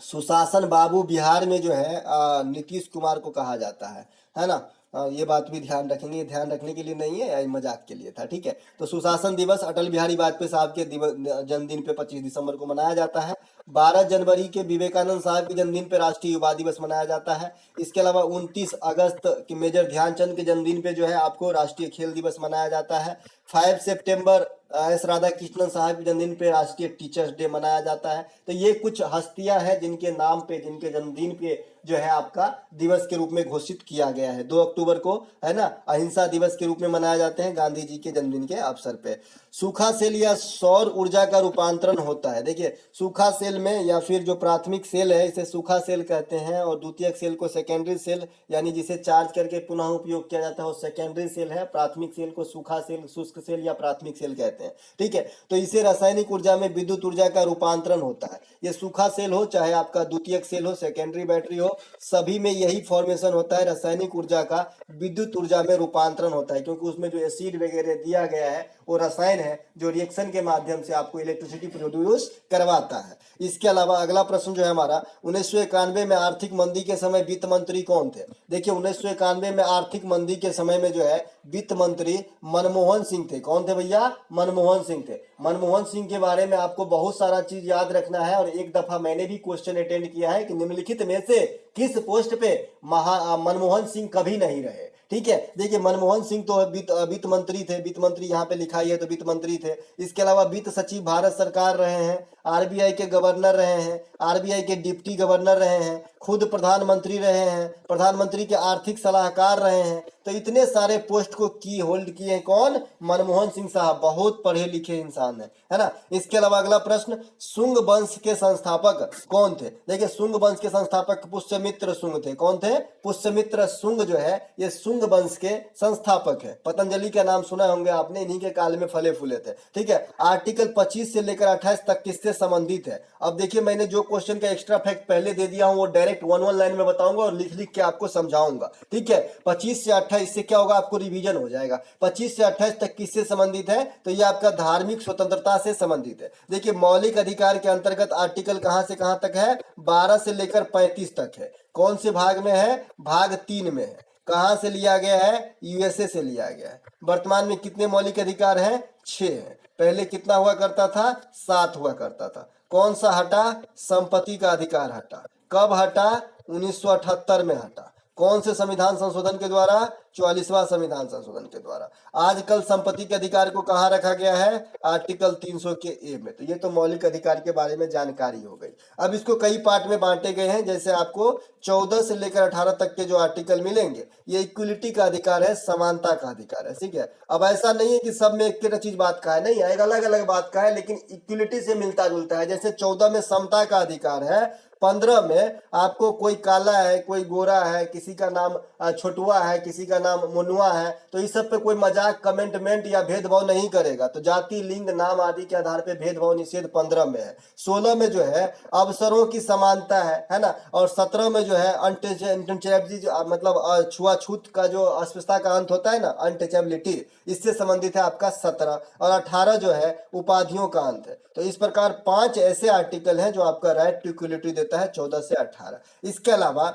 सुशासन बाबू बिहार में जो है नीतीश कुमार को कहा जाता है ना। ये बात भी ध्यान रखेंगे, ध्यान रखने के लिए नहीं है, ये मजाक के लिए था, ठीक है। तो सुशासन दिवस अटल बिहारी वाजपेयी साहब के जन्मदिन पे 25 दिसंबर को मनाया जाता है। 12 जनवरी के विवेकानंद साहब के जन्मदिन पे राष्ट्रीय युवा दिवस मनाया जाता है। इसके अलावा 29 अगस्त की मेजर ध्यानचंद के जन्मदिन पे जो है आपको राष्ट्रीय खेल दिवस मनाया जाता है। 5 सितंबर एस राधा कृष्णन साहब के जन्मदिन पे राष्ट्रीय टीचर्स डे मनाया जाता है। तो ये कुछ हस्तियां हैं जिनके नाम पे, जिनके जन्मदिन पे जो है आपका दिवस के रूप में घोषित किया गया है। 2 अक्टूबर को है ना अहिंसा दिवस के रूप में मनाए जाते हैं गांधी जी के जन्मदिन के अवसर पे। सूखा सेल या सौर ऊर्जा का रूपांतरण होता है। देखिए सूखा सेल में या फिर जो प्राथमिक सेल है इसे सूखा सेल कहते हैं, और द्वितीयक सेल को सेकेंडरी सेल यानी जिसे चार्ज करके पुनः उपयोग किया जाता है वो सेकेंडरी सेल है। प्राथमिक सेल को सूखा सेल, शुष्क सेल या प्राथमिक सेल कहते हैं, ठीक है। तो इसे रासायनिक ऊर्जा में विद्युत ऊर्जा का रूपांतरण होता है। ये सूखा सेल हो चाहे आपका द्वितीयक सेल हो, सेकेंडरी बैटरी हो, सभी में यही फॉर्मेशन होता है, रासायनिक ऊर्जा का विद्युत ऊर्जा में रूपांतरण होता है, क्योंकि उसमें जो एसिड वगैरह दिया गया है वो रसायन है जो रिएक्शन के माध्यम से आपको इलेक्ट्रिसिटी प्रोड्यूस करवाता है। इसके अलावा अगला प्रश्न जो है हमारा, 1991 में आर्थिक मंदी के समय वित्त मंत्री कौन थे? देखिए 1991 में आर्थिक मंदी के समय में जो है वित्त मंत्री मनमोहन सिंह थे। कौन थे भैया? मनमोहन सिंह थे। मनमोहन सिंह के बारे में आपको बहुत सारा चीज याद रखना है, और एक दफा मैंने भी क्वेश्चन अटेंड किया है कि निम्नलिखित में से किस पोस्ट पे मनमोहन सिंह कभी नहीं रहे, ठीक है। देखिए मनमोहन सिंह तो वित्त मंत्री थे, वित्त मंत्री यहाँ पे लिखा ही है तो वित्त मंत्री थे। इसके अलावा वित्त सचिव भारत सरकार रहे हैं, आरबीआई के गवर्नर रहे हैं, आरबीआई के डिप्टी गवर्नर रहे हैं, खुद प्रधानमंत्री रहे हैं, प्रधानमंत्री के आर्थिक सलाहकार रहे हैं। तो इतने सारे पोस्ट को की होल्ड किए हैं कौन? मनमोहन सिंह साहब, बहुत पढ़े लिखे इंसान है ना। इसके अलावा अगला प्रश्न, शुंग वंश के संस्थापक कौन थे? देखिए शुंग वंश के संस्थापक पुष्यमित्र शुंग थे। कौन थे? पुष्यमित्र शुंग जो है ये शुंग वंश के संस्थापक है। पतंजलि का नाम सुना होंगे आपने, इन्हीं के काल में फले फूले थे, ठीक है। आर्टिकल 25 से लेकर 28 तक किससे संबंधित है? अब देखिए मैंने जो क्वेश्चन का एक्स्ट्रा फैक्ट पहले दे दिया हूं वो डायरेक्ट वन लाइन में बताऊंगा और लिख लिख के आपको समझाऊंगा, ठीक है। 25 से 28 से क्या होगा, आपको रिवीजन हो जाएगा। 25 से 28 तक किससे संबंधित है? तो ये आपका धार्मिक स्वतंत्रता से संबंधित है। देखिए मौलिक अधिकार के अंतर्गत आर्टिकल कहां से कहां तक है? 12 से लेकर 35 तक है। कौन से भाग में है? भाग 3 में है। कहां से लिया गया है? यूएसए से लिया गया है। वर्तमान में कितने मौलिक अधिकार हैं? 6 हैं। पहले कितना हुआ करता था? 7 हुआ करता था। कौन सा हटा? संपत्ति का अधिकार हटा। कब हटा? 1978 में हटा। कौन से संविधान संशोधन के द्वारा? 44वां संविधान संशोधन के द्वारा। आजकल संपत्ति के अधिकार को कहां रखा गया है? आर्टिकल 300 के ए में। तो ये तो मौलिक अधिकार के बारे में जानकारी हो गई। अब इसको कई पार्ट में बांटे गए हैं, जैसे आपको 14 से लेकर 18 तक के जो आर्टिकल मिलेंगे ये इक्वलिटी का अधिकार है, समानता का अधिकार है, ठीक है। अब ऐसा नहीं है कि सब में एक चीज बात का है, नहीं है, एक अलग अलग बात का है, लेकिन इक्वलिटी से मिलता जुलता है। जैसे 14 में समता का अधिकार है, 15 में आपको कोई काला है, कोई गोरा है, किसी का नाम छोटुआ है, किसी का नाम मुनुआ है, तो इस सब पे कोई मजाक कमेंटमेंट या भेदभाव नहीं करेगा। तो जाति, लिंग, नाम आदि के आधार पे भेदभाव निषेध 15 में है। 16 में जो है अवसरों की समानता है ना। और 17 में जो है अनटचेबिलिटी, मतलब छुआछूत का जो अस्पृश्यता का अंत होता है ना, अनटचेबिलिटी, इससे संबंधित है आपका 17। और 18 जो है उपाधियों का अंत है। तो इस प्रकार 5 ऐसे आर्टिकल हैं जो आपका राइट टू इक्वलिटी देता है 14 से 18। इसके अलावा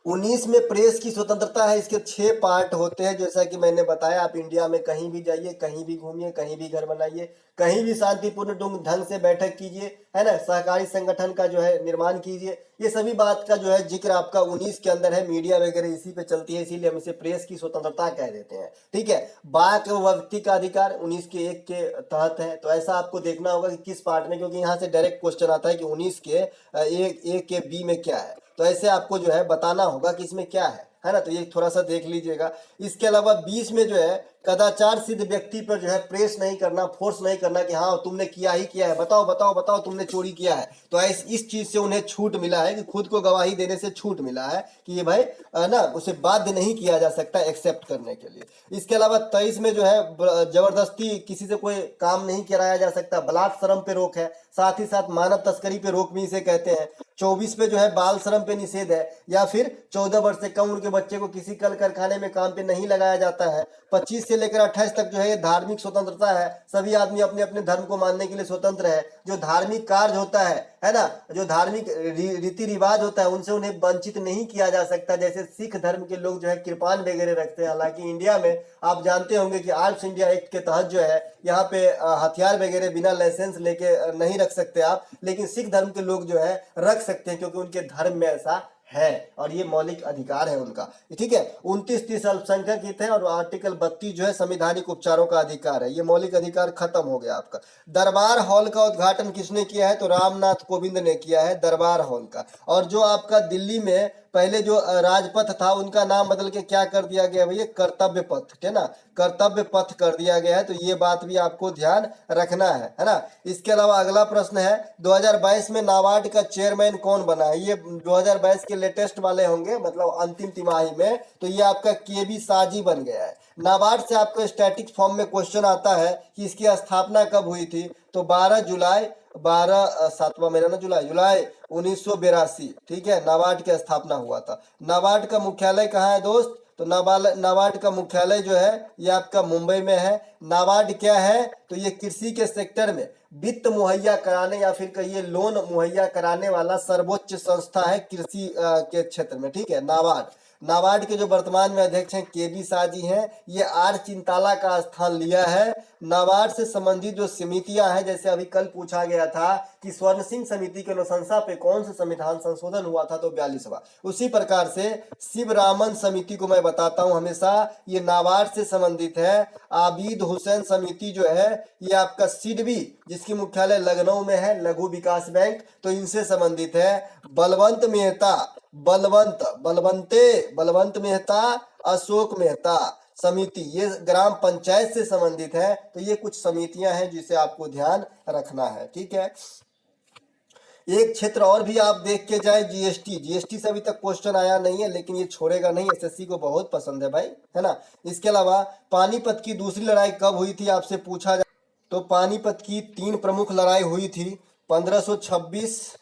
19 में प्रेस की स्वतंत्रता है। इसके 6 पार्ट होते हैं, जैसा कि मैंने बताया। आप इंडिया में कहीं भी जाइए, कहीं भी घूमिए, कहीं भी घर बनाइए, कहीं भी शांतिपूर्ण ढंग से बैठक कीजिए, है ना, सहकारी संगठन का जो है निर्माण कीजिए। ये सभी बात का जो है जिक्र आपका 19 के अंदर है। मीडिया वगैरह इसी पे चलती है, इसीलिए हम इसे प्रेस की स्वतंत्रता कह देते हैं, ठीक है। वाक व व्यक्ति का अधिकार 19 के 1 के तहत है। तो ऐसा आपको देखना होगा कि किस पार्ट में, क्योंकि यहाँ से डायरेक्ट क्वेश्चन आता है कि 19 के 1 के बी में क्या है। तो ऐसे आपको जो है बताना होगा कि इसमें क्या है ना। तो ये थोड़ा सा देख लीजिएगा। इसके अलावा 20 में जो है कदाचार सिद्ध व्यक्ति पर जो है प्रेस नहीं करना, फोर्स नहीं करना कि हाँ तुमने किया ही किया है, बताओ बताओ बताओ तुमने चोरी किया है। तो इस चीज से उन्हें छूट मिला है, कि खुद को गवाही देने से छूट मिला है कि ये भाई ना उसे बाध्य नहीं किया जा सकता एक्सेप्ट करने के लिए। इसके अलावा 23 में जो है जबरदस्ती किसी से कोई काम नहीं कराया जा सकता, बलात्श्रम पे रोक है। साथ ही साथ मानव तस्करी पे रोक भी इसे कहते हैं। 24 पे जो है बाल श्रम पे निषेध है, या फिर 14 वर्ष से कम उम्र के बच्चे को किसी कल कारखाने में काम पे नहीं लगाया जाता है। 25 से लेकर 28 तक जो है ये धार्मिक स्वतंत्रता है, सभी आदमी अपने अपने धर्म को मानने के लिए स्वतंत्र है। जो धार्मिक कार्य होता है ना, जो धार्मिक रीति रिवाज होता है उनसे उन्हें वंचित नहीं किया जा सकता। जैसे सिख धर्म के लोग जो है कृपान वगैरह रखते हैं, हालांकि इंडिया में आप जानते होंगे कि आर्म्स इंडिया एक्ट के तहत जो है यहाँ पे हथियार वगैरह बिना लाइसेंस लेके नहीं रख सकते आप, लेकिन सिख धर्म के लोग जो है रख सकते हैं क्योंकि उनके धर्म में ऐसा है और ये मौलिक अधिकार है उनका। ठीक है, 29-30 अल्पसंख्यक हित है और आर्टिकल 32 जो है संवैधानिक उपचारों का अधिकार है। ये मौलिक अधिकार खत्म हो गया आपका। दरबार हॉल का उद्घाटन किसने किया है? तो रामनाथ कोविंद ने किया है दरबार हॉल का। और जो आपका दिल्ली में पहले जो राजपथ था उनका नाम बदल के क्या कर दिया गया भैया? कर्तव्य पथ, है ना, कर्तव्य पथ कर दिया गया है। तो ये बात भी आपको ध्यान रखना है ना। इसके अलावा अगला प्रश्न है 2022 में नाबार्ड का चेयरमैन कौन बना है? ये 2022 के लेटेस्ट वाले होंगे, मतलब अंतिम तिमाही में। तो ये आपका केबी साजी बन गया है। नाबार्ड से आपको स्टैटिक फॉर्म में क्वेश्चन आता है कि इसकी स्थापना कब हुई थी? तो 12 जुलाई 7वां महीना ना, जुलाई 1982। ठीक है, नाबार्ड की स्थापना हुआ था। नाबार्ड का मुख्यालय कहाँ है दोस्त? तो नाबार्ड का मुख्यालय जो है ये आपका मुंबई में है। नाबार्ड क्या है? तो ये कृषि के सेक्टर में वित्त मुहैया कराने या फिर कहिए लोन मुहैया कराने वाला सर्वोच्च संस्था है कृषि के क्षेत्र में। ठीक है, नाबार्ड के जो वर्तमान में अध्यक्ष हैं केबी साजी हैं। ये आर चिंताला का स्थान लिया है। नाबार्ड से संबंधित जो समितियां हैं, जैसे अभी कल पूछा गया था कि स्वर्ण सिंह समिति के अनुशंसा पे कौन सा संविधान संशोधन हुआ था? तो 42वां। उसी प्रकार से शिवरामन समिति को मैं बताता हूं हमेशा, ये नाबार्ड से संबंधित है। आबिद हुसैन समिति जो है ये आपका सिडबी, जिसकी मुख्यालय लखनऊ में है, लघु विकास बैंक, तो इनसे संबंधित है। बलवंत मेहता अशोक मेहता समिति, ये ग्राम पंचायत से संबंधित है। तो ये कुछ समितियां हैं जिसे आपको ध्यान रखना है। ठीक है, एक क्षेत्र और भी आप देख के जाए, जीएसटी से अभी तक क्वेश्चन आया नहीं है, लेकिन ये छोड़ेगा नहीं, एसएससी को बहुत पसंद है भाई, है ना। इसके अलावा पानीपत की दूसरी लड़ाई कब हुई थी आपसे पूछा जाए तो पानीपत की 3 प्रमुख लड़ाई हुई थी, 1526,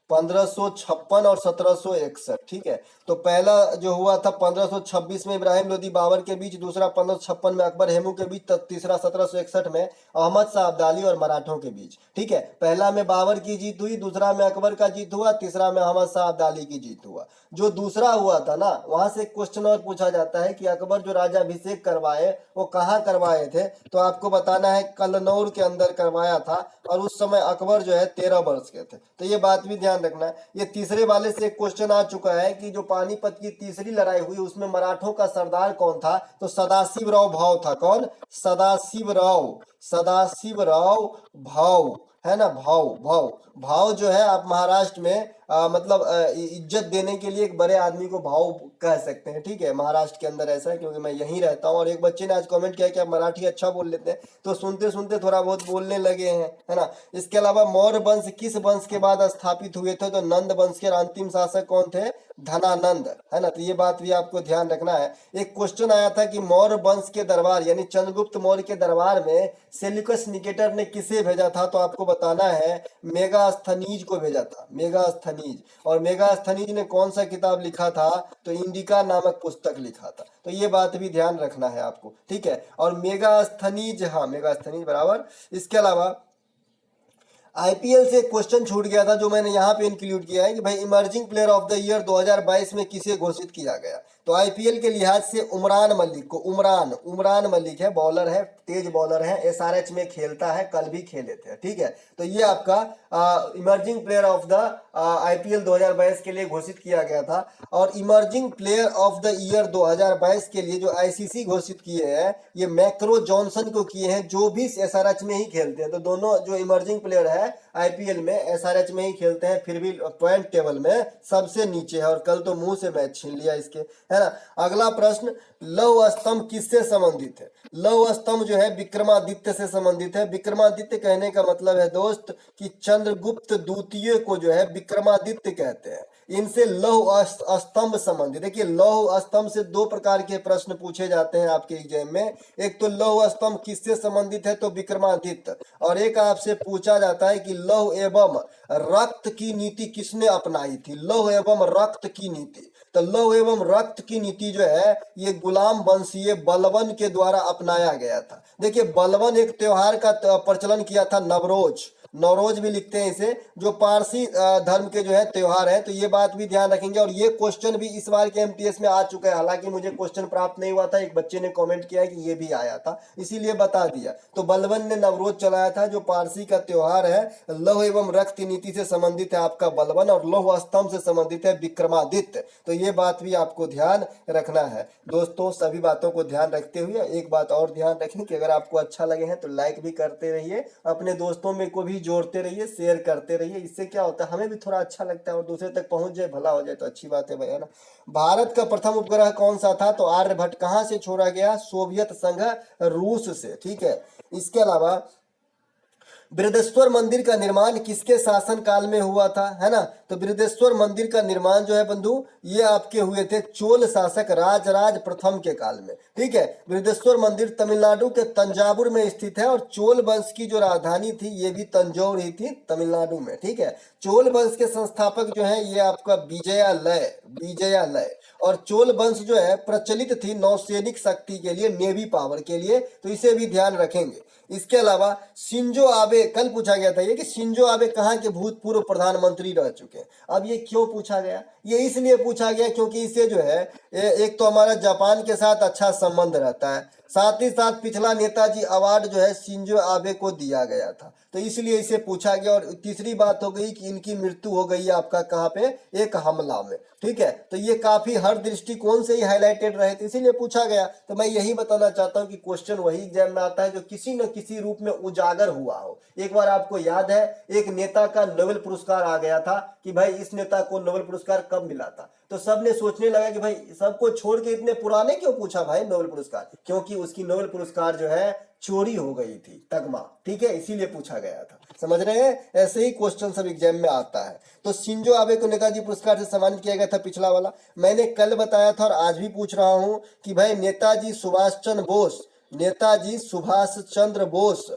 1556 और 1761। ठीक है, तो पहला जो हुआ था 1526 में इब्राहिम लोदी बाबर के बीच, दूसरा 1556 में अकबर हेमू के बीच, तीसरा 1761 में अहमद शाह अब्दाली और मराठों के बीच। ठीक है, पहला में बाबर की जीत हुई, दूसरा में अकबर का जीत हुआ, तीसरा में अहमद शाह अब्दाली की जीत हुआ। जो दूसरा हुआ था ना, वहां से क्वेश्चन और पूछा जाता है कि अकबर जो राजाभिषेक करवाए वो कहाँ करवाए थे? तो आपको बताना है कलनौर के अंदर करवाया था और उस समय अकबर जो है 13 वर्ष के थे। तो ये बात भी ध्यान रखना है। ये तीसरे वाले से क्वेश्चन आ चुका है कि जो पानीपत की तीसरी लड़ाई हुई उसमें मराठों का सरदार कौन था? तो सदाशिवराव भाव था। कौन? सदाशिवराव भाव, है ना। भाव जो है आप महाराष्ट्र में मतलब इज्जत देने के लिए एक बड़े आदमी को भाव कह सकते हैं। ठीक है, महाराष्ट्र के अंदर ऐसा है, क्योंकि मैं यहीं रहता हूँ। और एक बच्चे ने आज कमेंट किया कि आप मराठी अच्छा बोल लेते हैं, तो सुनते सुनते थोड़ा बहुत बोलने लगे हैं, है ना। इसके अलावा मौर्य वंश किस वंश के बाद स्थापित हुए थे? तो नंद वंश के अंतिम शासक कौन थे? धनानंद, है ना। तो ये बात भी आपको ध्यान रखना है। एक क्वेश्चन आया था कि मौर्य वंश के दरबार यानी चंद्रगुप्त मौर्य के दरबार में सेल्यूकस निकेटर ने किसे भेजा था? तो आपको बताना है मेगास्थनीज को भेजा था, मेगास्थनीज। और मेगास्थनीज ने कौन सा किताब लिखा था? तो इंडिका नामक पुस्तक लिखा था। तो ये बात भी ध्यान रखना है आपको। ठीक है, और मेगास्थनीज, हाँ मेगास्थनीज बराबर। इसके अलावा आईपीएल से क्वेश्चन छूट गया था जो मैंने यहाँ पे इंक्लूड किया है कि भाई emerging player of the year 2022 में किसे घोषित किया गया? तो आईपीएल के लिहाज से उमरान मलिक को, उमरान मलिक है, बॉलर है, तेज बॉलर है, एसआरएच में खेलता है, कल भी खेले थे। ठीक है, तो ये आपका emerging player of the IPL 2022 के लिए घोषित किया गया था। और emerging player of the year 2022 के लिए जो आईसीसी घोषित किए हैं ये मैक्रो जॉनसन को किए हैं, जो भी एसआरएच में ही खेलते हैं। तो दोनों जो इमर्जिंग प्लेयर है आईपीएल में एसआरएच में ही खेलते हैं, फिर भी पॉइंट टेबल में सबसे नीचे है। और कल तो मुंह से मैच छीन लिया इसके, है ना। अगला प्रश्न, लौह स्तंभ किससे संबंधित है? लौह स्तंभ जो है विक्रमादित्य से संबंधित है। विक्रमादित्य कहने का मतलब है दोस्त कि चंद्रगुप्त द्वितीय को जो है विक्रमादित्य कहते हैं। इनसे लौह स्तंभ संबंधित। देखिए लौह स्तंभ से 2 प्रकार के प्रश्न पूछे जाते हैं आपके एग्जाम में। एक तो लौह स्तंभ किससे संबंधित है? तो विक्रमादित्य। और एक आपसे पूछा जाता है कि लौह एवं रक्त की नीति किसने अपनाई थी? लौह एवं रक्त की नीति। तो लौह एवं रक्त की नीति जो है ये गुलाम वंशीय बलबन के द्वारा अपनाया गया था। देखिए बलबन एक त्योहार का प्रचलन किया था, नवरोज, नवरोज भी लिखते हैं इसे, जो पारसी धर्म के जो है त्योहार है। तो ये बात भी ध्यान रखेंगे। और ये क्वेश्चन भी इस बार के एमटीएस में आ चुका है, हालांकि मुझे क्वेश्चन प्राप्त नहीं हुआ था, एक बच्चे ने कमेंट किया है कि ये भी आया था, इसीलिए बता दिया। तो बलबन ने नवरोज चलाया था, जो पारसी का त्योहार है। लौह एवं रक्त नीति से संबंधित है आपका बलबन, और लौह स्तंभ से संबंधित है विक्रमादित्य। तो ये बात भी आपको ध्यान रखना है दोस्तों। सभी बातों को ध्यान रखते हुए एक बात और ध्यान रखें कि अगर आपको अच्छा लगे हैं तो लाइक भी करते रहिए, अपने दोस्तों में को भी जोड़ते रहिए, शेयर करते रहिए। इससे क्या होता है, हमें भी थोड़ा अच्छा लगता है और दूसरे तक पहुंच जाए, भला हो जाए तो अच्छी बात है भाई, है ना। भारत का प्रथम उपग्रह कौन सा था, तो आर्यभट्ट। कहां से छोड़ा गया, सोवियत संघ रूस से, ठीक है। इसके अलावा बृहदेश्वर मंदिर का निर्माण किसके शासन काल में हुआ था, है ना। तो बृहदेश्वर मंदिर का निर्माण जो है बंधु ये आपके हुए थे चोल शासक राजराज प्रथम के काल में, ठीक है। बृहदेश्वर मंदिर तमिलनाडु के तंजावुर में स्थित है, और चोल वंश की जो राजधानी थी ये भी तंजौर ही थी, तमिलनाडु में, ठीक है। चोल वंश के संस्थापक जो है ये आपका विजयालय। और चोल वंश जो है प्रचलित थी नौसैनिक शक्ति के लिए, नेवी पावर के लिए, तो इसे भी ध्यान रखेंगे। इसके अलावा शिंजो आबे, कल पूछा गया था ये कि शिंजो आबे कहाँ के भूतपूर्व प्रधानमंत्री रह चुके हैं। अब ये क्यों पूछा गया, ये इसलिए पूछा गया क्योंकि इसे जो है एक तो हमारा जापान के साथ अच्छा संबंध रहता है, साथ ही साथ पिछला नेताजी अवार्ड जो है शिंजो आबे को दिया गया था, तो इसलिए इसे पूछा गया। और तीसरी बात हो गई कि इनकी मृत्यु हो गई आपका कहाँ पे, एक हमला में, ठीक है। तो ये काफी हर दृष्टिकोण से ही हाईलाइटेड रहे थे, इसीलिए पूछा गया। तो मैं यही बताना चाहता हूँ कि क्वेश्चन वही एग्जाम में आता है जो किसी न किसी रूप में उजागर हुआ हो। एक बार आपको याद है एक नेता का नोबेल पुरस्कार आ गया था कि भाई इस नेता को नोबेल पुरस्कार कब मिला था, तो सबने सोचने लगा कि भाई सबको छोड़ के इतने पुराने क्यों पूछा भाई नोबेल पुरस्कार, क्योंकि उसकी नोबेल पुरस्कार जो है चोरी हो गई थी, तगमा, ठीक है, इसीलिए पूछा गया था। समझ रहे हैं, ऐसे ही क्वेश्चन सब एग्जाम में आता है। तो शिंजो आबे को नेताजी पुरस्कार से सम्मानित किया गया था, पिछला वाला मैंने कल बताया था और आज भी पूछ रहा हूं कि भाई नेताजी सुभाष चंद्र बोस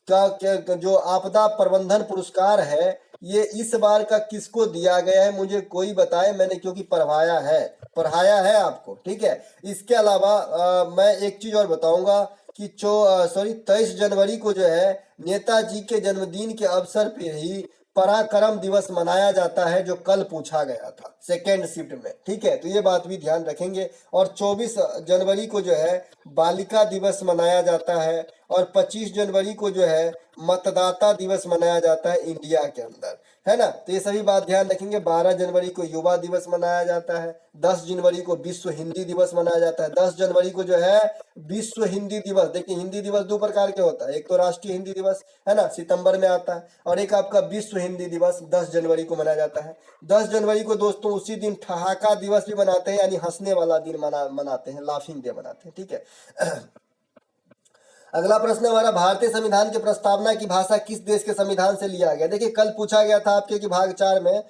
का जो आपदा प्रबंधन पुरस्कार है ये इस बार का किसको दिया गया है, मुझे कोई बताए, मैंने क्योंकि पढ़ाया है आपको, ठीक है। इसके अलावा मैं एक चीज और बताऊंगा कि 23 जनवरी को जो है नेताजी के जन्मदिन के अवसर पे ही पराक्रम दिवस मनाया जाता है, जो कल पूछा गया था सेकेंड शिफ्ट में, ठीक है। तो ये बात भी ध्यान रखेंगे। और 24 जनवरी को जो है बालिका दिवस मनाया जाता है, और 25 जनवरी को जो है मतदाता दिवस मनाया जाता है इंडिया के अंदर, है ना। तो ये सभी बात ध्यान रखेंगे। 12 जनवरी को युवा दिवस मनाया जाता है, 10 जनवरी को विश्व हिंदी दिवस मनाया जाता है। 10 जनवरी को जो है विश्व हिंदी दिवस, देखिए हिंदी दिवस दो प्रकार के होता है, एक तो राष्ट्रीय हिंदी दिवस है ना, सितंबर में आता है, और एक आपका विश्व हिंदी दिवस 10 जनवरी को मनाया जाता है। 10 जनवरी को दोस्तों उसी दिन ठहाका दिवस भी मनाते हैं, यानी हंसने वाला दिन मनाते हैं, लाफिंग डे मनाते हैं, ठीक है। अगला प्रश्न हमारा, भारतीय संविधान की प्रस्तावना की भाषा किस देश के संविधान से लिया गया। देखिए कल पूछा गया था आपके कि भाग 4 में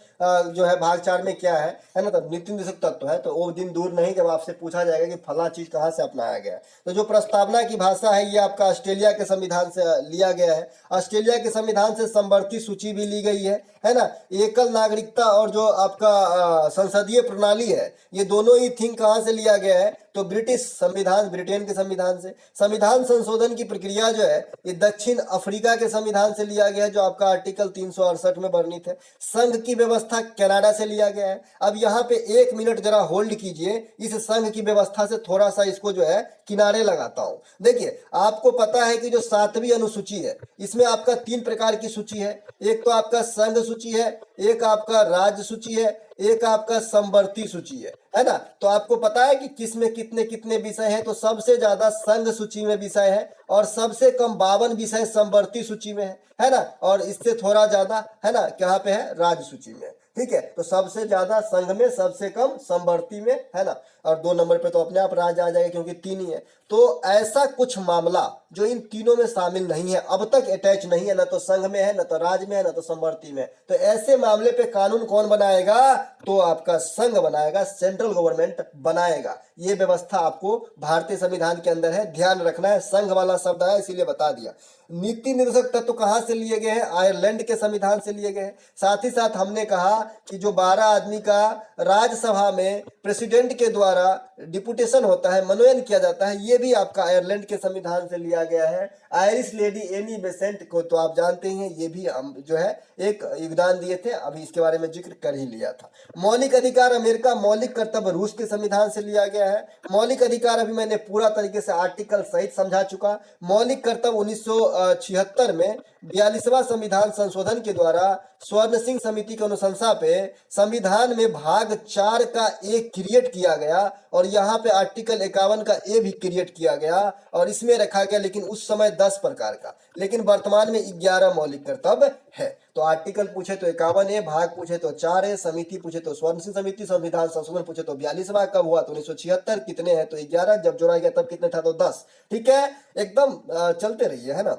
जो है भाग 4 में क्या है ना, तो नीति निर्देशक तत्व है, तो वो दिन दूर नहीं जब आपसे पूछा जाएगा कि फला चीज कहाँ से अपनाया गया है। तो जो प्रस्तावना की भाषा है ये आपका ऑस्ट्रेलिया के संविधान से लिया गया है। ऑस्ट्रेलिया के संविधान से समवर्ती सूची भी ली गई है ना। एकल नागरिकता और जो आपका संसदीय प्रणाली है ये दोनों ही थिंग कहाँ से लिया गया है, तो ब्रिटिश संविधान, ब्रिटेन के संविधान से। संविधान संशोधन की प्रक्रिया जो है ये दक्षिण अफ्रीका के संविधान से लिया गया है, जो आपका आर्टिकल 368 में वर्णित है। संघ की व्यवस्था कनाडा से लिया गया है। अब यहाँ पे 1 मिनट जरा होल्ड कीजिए, इस संघ की व्यवस्था से थोड़ा सा इसको जो है किनारे लगाता हूं। देखिए आपको पता है कि जो 7वीं अनुसूची है इसमें आपका 3 प्रकार की सूची है, एक तो आपका संघ सूची है, एक आपका राज्य सूची है, एक आपका समवर्ती सूची है ना। तो आपको पता है कि किसमें कितने कितने विषय हैं, तो सबसे ज्यादा संघ सूची में विषय है और सबसे कम 52 विषय समवर्ती सूची में है ना, और इससे थोड़ा ज्यादा है ना कहाँ पे है, राज्य सूची में, ठीक है। तो सबसे ज्यादा संघ में, सबसे कम समवर्ती में, है ना, और 2 नंबर पे तो अपने आप राज्य आ जाएगा क्योंकि 3 ही है। तो ऐसा कुछ मामला जो इन तीनों में शामिल नहीं है, अब तक अटैच नहीं है, ना तो संघ में है, ना तो राज्य में है, ना तो समवर्ती में, तो ऐसे मामले पे कानून कौन बनाएगा, तो आपका संघ बनाएगा, सेंट्रल गवर्नमेंट बनाएगा। ये व्यवस्था आपको भारतीय संविधान के अंदर है, ध्यान रखना है। संघ वाला शब्द है इसीलिए बता दिया। नीति निर्देशक तत्व कहां से लिए गए हैं, आयरलैंड के संविधान से लिए गए हैं। साथ ही साथ हमने कहा कि जो 12 आदमी का राज्यसभा में प्रेसिडेंट के द्वारा डिपुटेशन होता है, मनोनयन किया जाता है, ये भी आपका आयरलैंड के संविधान से लिया गया है। आयरिश लेडी एनी बेसेंट को तो आप जानते ही हैं, ये भी जो है एक योगदान दिए थे, अभी इसके बारे में जिक्र कर ही लिया था। मौलिक अधिकार अमेरिका, मौलिक कर्तव्य रूस के संविधान से लिया गया है। मौलिक अधिकार अभी मैंने पूरा तरीके से आर्टिकल सहित समझा चुका। मौलिक कर्तव्य 1976 में 42वां संविधान संशोधन के द्वारा स्वर्ण सिंह समिति की अनुशंसा पे संविधान में भाग 4 का ए क्रिएट किया गया और यहाँ पे आर्टिकल 51 का ए भी क्रिएट किया गया और इसमें रखा गया, लेकिन उस समय 10 प्रकार का, लेकिन वर्तमान में 11 मौलिक कर्तव्य है। तो आर्टिकल पूछे तो 51 है, भाग पूछे तो 4 है, समिति पूछे तो स्वर्ण सिंह समिति, संविधान संशोधन पूछे तो 42वां कब हुआ तो 1976, कितने हैं तो 11, जब जोड़ा गया तब कितने था तो 10। ठीक है, एकदम चलते रहिए, है ना।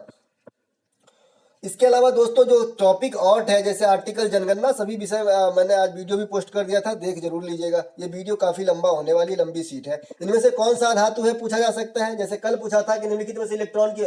इसके अलावा दोस्तों जो टॉपिक और है, जैसे आर्टिकल जनगणना, सभी विषय मैंने आज वीडियो भी पोस्ट कर दिया था, देख जरूर लीजिएगा। ये वीडियो काफी लंबा होने वाली लंबी सीट है। इनमें से कौन सा धातु है पूछा जा सकता है। जैसे कल पूछा था कि निम्नलिखित में से इलेक्ट्रॉन की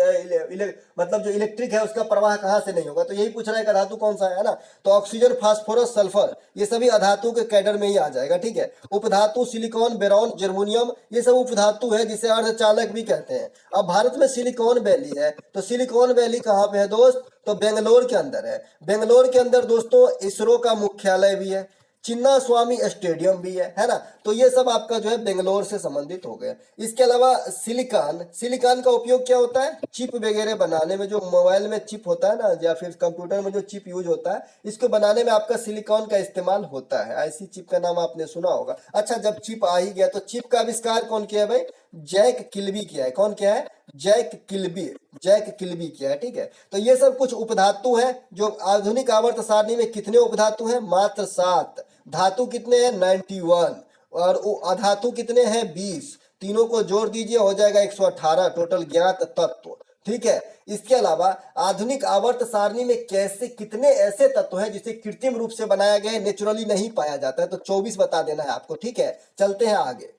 मतलब जो इलेक्ट्रिक है उसका प्रवाह कहाँ से नहीं होगा, तो यही पूछ रहा है कि धातु कौन सा है ना। तो ऑक्सीजन, फास्फोरस, सल्फर, ये सभी अधातु के कैडर में ही आ जाएगा। ठीक है, उपधातु सिलिकॉन, बेरॉन, जर्मोनियम, ये सब उपधातु है जिसे अर्धचालक भी कहते हैं। अब भारत में सिलिकॉन वैली है, तो सिलिकॉन वैली कहाँ पे है दोस्त, तो बेंगलोर के अंदर है। बेंगलोर के अंदर दोस्तों इसरो का मुख्यालय भी है, चिन्ना स्वामी स्टेडियम भी है ना। तो ये सब आपका जो है बेंगलोर से संबंधित हो गया। इसके अलावा सिलिकॉन का उपयोग क्या होता है, चिप वगैरह बनाने में, जो मोबाइल में चिप होता है ना या फिर कंप्यूटर में जो चिप यूज होता है, इसको बनाने में आपका सिलिकॉन का इस्तेमाल होता है। ऐसी चिप का नाम आपने सुना होगा। अच्छा, जब चिप आ ही गया तो चिप का आविष्कार कौन किया है भाई, जैक किल्बी किया है। कौन किया है, जैक किल्बी किया है। ठीक है, तो ये सब कुछ उपधातु है। जो आधुनिक आवर्त सारणी में कितने उपधातु हैं, मात्र 7। धातु कितने हैं, 91, और अधातु कितने हैं, 20। तीनों को जोड़ दीजिए, हो जाएगा 118 टोटल ज्ञात तत्व। ठीक है, इसके अलावा आधुनिक आवर्त सारणी में कैसे कितने ऐसे तत्व हैं जिसे कृत्रिम रूप से बनाया गया है, नेचुरली नहीं पाया जाता है, तो 24 बता देना है आपको। ठीक है, चलते हैं आगे।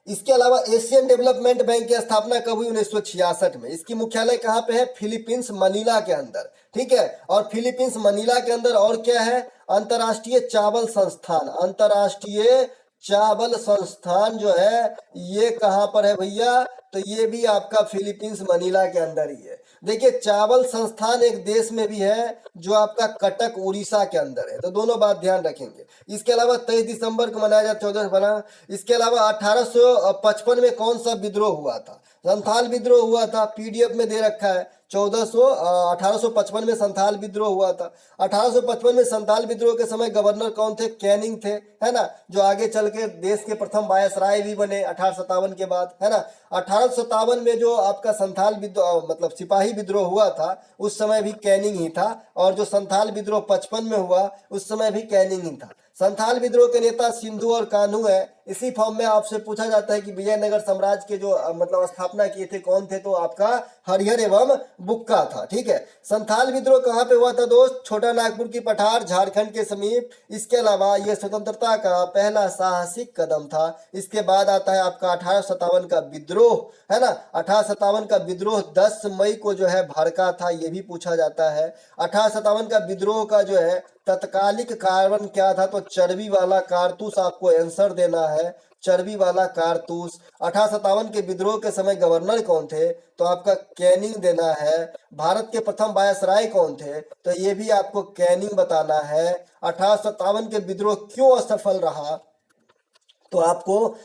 इसके अलावा एशियन डेवलपमेंट बैंक की स्थापना कब हुई, 1966 में। इसकी मुख्यालय कहाँ पे है, फिलीपींस मनीला के अंदर। ठीक है, और फिलीपींस मनीला के अंदर और क्या है, अंतर्राष्ट्रीय चावल संस्थान। अंतर्राष्ट्रीय चावल संस्थान जो है ये कहाँ पर है भैया, तो ये भी आपका फिलीपींस मनीला के अंदर ही है। देखिए, चावल संस्थान एक देश में भी है जो आपका कटक उड़ीसा के अंदर है, तो दोनों बात ध्यान रखेंगे। इसके अलावा 23 दिसंबर को मनाया जाता 14 बना। इसके अलावा 1855 में कौन सा विद्रोह हुआ था, संथाल विद्रोह हुआ था, पीडीएफ में दे रखा है। 1855 में संथाल विद्रोह हुआ था। 1855 में संथाल विद्रोह के समय गवर्नर कौन थे, कैनिंग थे, है ना, जो आगे चल के देश के प्रथम वायसराय भी बने 1857 के बाद, है ना। 1857 में जो आपका संथाल विद्रोह मतलब सिपाही विद्रोह हुआ था, उस समय भी कैनिंग ही था, और जो संथाल विद्रोह 55 में हुआ उस समय भी कैनिंग ही था। संथाल विद्रोह के नेता सिंधु और कान्हू है। इसी फॉर्म में आपसे पूछा जाता है कि विजयनगर साम्राज्य के जो मतलब स्थापना किए थे कौन थे, तो आपका हरिहर एवं बुक्का था। ठीक है, संथाल विद्रोह कहाँ पे हुआ था दोस्त, छोटा नागपुर की पठार, झारखंड के समीप। इसके अलावा यह स्वतंत्रता का पहला साहसिक कदम था। इसके बाद आता है आपका 1857 का विद्रोह, है ना। 1857 का विद्रोह 10 मई को जो है भड़का था, ये भी पूछा जाता है। 1857 का विद्रोह का जो है तत्कालिक कारण क्या था, तो चर्बी वाला कारतूस आपको आंसर देना है, चर्बी वाला कारतूस। 1857 के विद्रोह के समय गवर्नर कौन थे, तो आपका कैनिंग देना है। भारत के प्रथम वायसराय कौन थे, तो ये भी आपको कैनिंग बताना है। 1857 के विद्रोह क्यों असफल रहा, तो आपको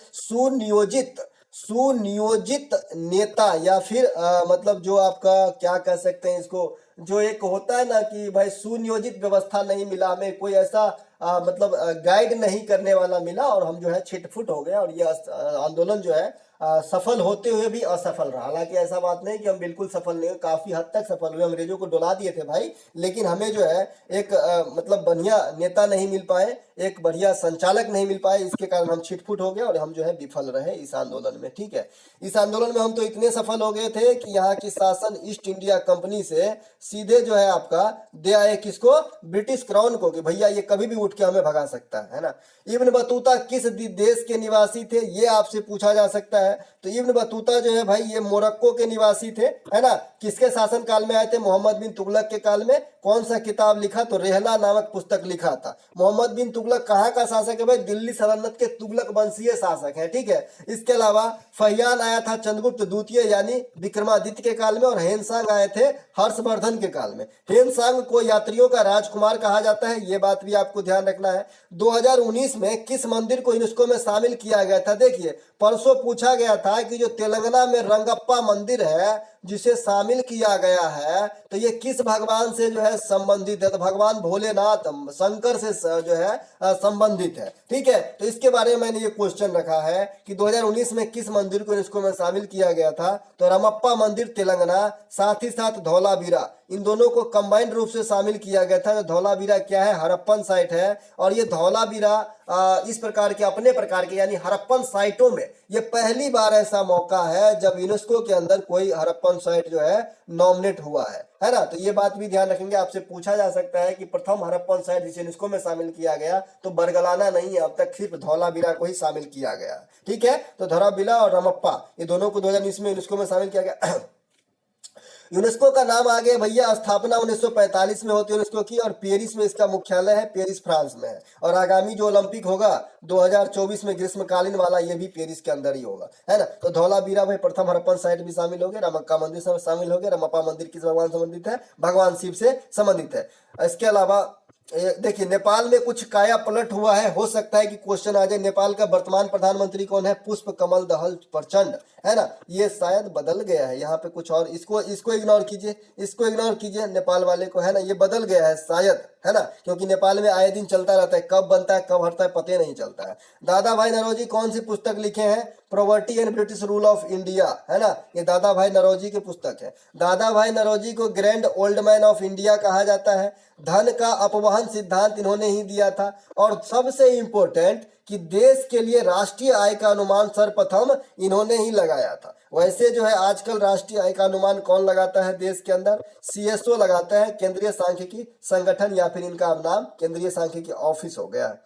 सुनियोजित नेता या फिर मतलब जो आपका क्या कह सकते हैं इसको, जो एक होता है ना कि भाई सुनियोजित व्यवस्था नहीं मिला हमें, कोई ऐसा मतलब गाइड नहीं करने वाला मिला, और हम जो है छिटफुट हो गए, और ये आंदोलन जो है सफल होते हुए भी असफल रहा। हालांकि ऐसा बात नहीं कि हम बिल्कुल सफल नहीं हुए, काफी हद तक सफल हुए, अंग्रेजों को डुला दिए थे भाई, लेकिन हमें जो है एक मतलब बढ़िया नेता नहीं मिल पाए, एक बढ़िया संचालक नहीं मिल पाए, इसके कारण हम छिटफुट हो गए और हम जो है विफल रहे इस आंदोलन में। ठीक है, इस आंदोलन में हम तो इतने सफल हो गए थे कि यहाँ की शासन ईस्ट इंडिया कंपनी से सीधे जो है आपका दे आए किसको, ब्रिटिश क्राउन को, कि भैया ये कभी भी उठ के हमें भगा सकता है ना। इब्न बतूता किस देश के निवासी थे, ये आपसे पूछा जा सकता है। तो इब्न बतूता जो है भाई ये मोरक्को के निवासी थे, है ना। किसके शासन काल में आए थे? मोहम्मद बिन तुगलक के काल में। कौन सा किताब लिखा? तो रेहला नामक पुस्तक लिखा था। मोहम्मद बिन तुगलक कहाँ का शासक है भाई? दिल्ली सल्तनत के तुगलक वंशीय शासक है, ठीक है। इसके अलावा फहियान आया था चंद्रगुप्त द्वितीय यानी विक्रमादित्य के काल में, और हेनसांग आए थे हर्षवर्धन के काल में। हेनसांग को यात्रियों का राजकुमार कहा जाता है, ये बात भी आपको ध्यान रखना है। 2019 में किस मंदिर को यूनेस्को में शामिल किया गया था? देखिए परसों पूछा गया था कि जो तेलंगाना में रंगप्पा मंदिर है जिसे शामिल किया गया है, तो ये किस भगवान से जो है संबंधित है? तो भगवान भोलेनाथ शंकर से जो है संबंधित है, ठीक है। तो इसके बारे में मैंने ये क्वेश्चन रखा है कि 2019 में किस मंदिर को यूनेस्को में शामिल किया गया था? तो रमप्पा मंदिर तेलंगाना, साथ ही साथ धौलावीरा, इन दोनों को कंबाइंड रूप से शामिल किया गया था। धौलावीरा क्या है? हड़प्पन साइट है, और ये धौलावीरा इस प्रकार के अपने प्रकार के यानी हड़प्पन साइटों में ये पहली बार ऐसा मौका है जब यूनेस्को के अंदर कोई हड़प्पन साइट जो है नॉमिनेट हुआ है ना। तो ये बात भी ध्यान रखेंगे, आपसे पूछा जा सकता है कि प्रथम हड़प्पन साइट जिसे यूनेस्को में शामिल किया गया, तो बरगलाना नहीं है, अब तक सिर्फ धौलावीरा को ही शामिल किया गया, ठीक है। तो धौलावीरा और रमप्पा ये दोनों को 2019 में यूनेस्को में शामिल किया गया। यूनेस्को का नाम आ गया भैया, स्थापना 1945 में होती है यूनेस्को की, और पेरिस में इसका मुख्यालय है, पेरिस फ्रांस में है। और आगामी जो ओलंपिक होगा 2024 में ग्रीष्मकालीन वाला, ये भी पेरिस के अंदर ही होगा, है ना। तो धौलावीरा भाई प्रथम हड़प्पन साइट भी शामिल हो गया, रमक्का मंदिर से शामिल हो गया। रमप्पा मंदिर किस भगवान से संबंधित है? भगवान शिव से संबंधित है। इसके अलावा देखिए नेपाल में कुछ काया पलट हुआ है, हो सकता है कि क्वेश्चन आ जाए। नेपाल का वर्तमान प्रधानमंत्री कौन है? पुष्प कमल दहल प्रचंड, है ना। ये शायद बदल गया है, यहाँ पे कुछ और, इसको इग्नोर कीजिए, इसको इग्नोर कीजिए, नेपाल वाले को, है ना। ये बदल गया है शायद, है ना, क्योंकि नेपाल में आए दिन चलता रहता है, कब बनता है कब हटता है पता नहीं चलता है। दादा भाई नौरोजी कौन सी पुस्तक लिखे हैं? Property and British rule of India, है ना। ये दादा भाई नौरोजी की पुस्तक है। दादा भाई नौरोजी को grand old man of India कहा जाता है। धन का अपवहन सिद्धांत इन्होंने ही दिया था, और सबसे इंपॉर्टेंट कि देश के लिए राष्ट्रीय आय का अनुमान सर्वप्रथम इन्होंने ही लगाया था। वैसे जो है आजकल राष्ट्रीय आय का अनुमान कौन लगाता है देश के अंदर? सीएसओ लगाता है, केंद्रीय सांख्यिकी संगठन, या फिर इनका अब नाम केंद्रीय सांख्यिकी ऑफिस हो गया है।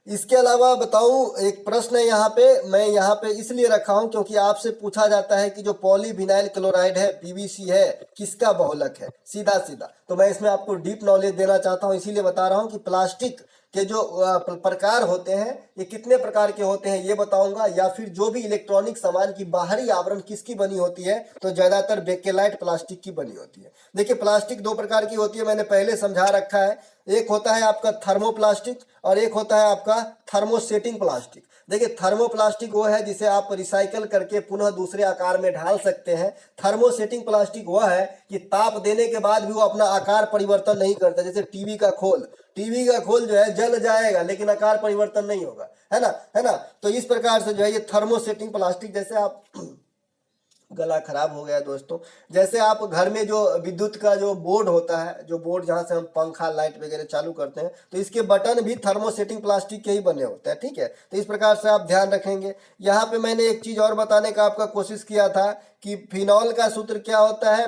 इसके अलावा बताऊं, एक प्रश्न है यहाँ पे, मैं यहाँ पे इसलिए रखा हूं क्योंकि आपसे पूछा जाता है कि जो पॉलीविनाइल क्लोराइड है, पीवीसी है, किसका बहुलक है? सीधा सीधा। तो मैं इसमें आपको डीप नॉलेज देना चाहता हूं, इसीलिए बता रहा हूं कि प्लास्टिक के जो प्रकार होते हैं ये कितने प्रकार के होते हैं ये बताऊंगा, या फिर जो भी इलेक्ट्रॉनिक सामान की बाहरी आवरण किसकी बनी होती है, तो ज्यादातर बेकेलाइट प्लास्टिक की बनी होती है। देखिए प्लास्टिक दो प्रकार की होती है, मैंने पहले समझा रखा है। एक होता है आपका थर्मोप्लास्टिक और एक होता है आपका थर्मोसेटिंग प्लास्टिक। देखिए थर्मोप्लास्टिक वो है जिसे आप रिसाइकल करके पुनः दूसरे आकार में ढाल सकते हैं। थर्मोसेटिंग प्लास्टिक वह है कि ताप देने के बाद भी वो अपना आकार परिवर्तन नहीं करता। जैसे टीवी का खोल जो है जल जाएगा लेकिन आकार परिवर्तन नहीं होगा, है ना। तो इस प्रकार से जो है ये थर्मोसेटिंग प्लास्टिक, जैसे आप गला खराब हो गया दोस्तों, जैसे आप घर में जो विद्युत का जो बोर्ड होता है, जो बोर्ड जहां से हम पंखा लाइट वगैरह चालू करते हैं, तो इसके बटन भी थर्मोसेटिंग प्लास्टिक के ही बने होते हैं, ठीक है। तो इस प्रकार से आप ध्यान रखेंगे। यहाँ पे मैंने एक चीज और बताने का आपका कोशिश किया था कि फिनॉल का सूत्र क्या होता है,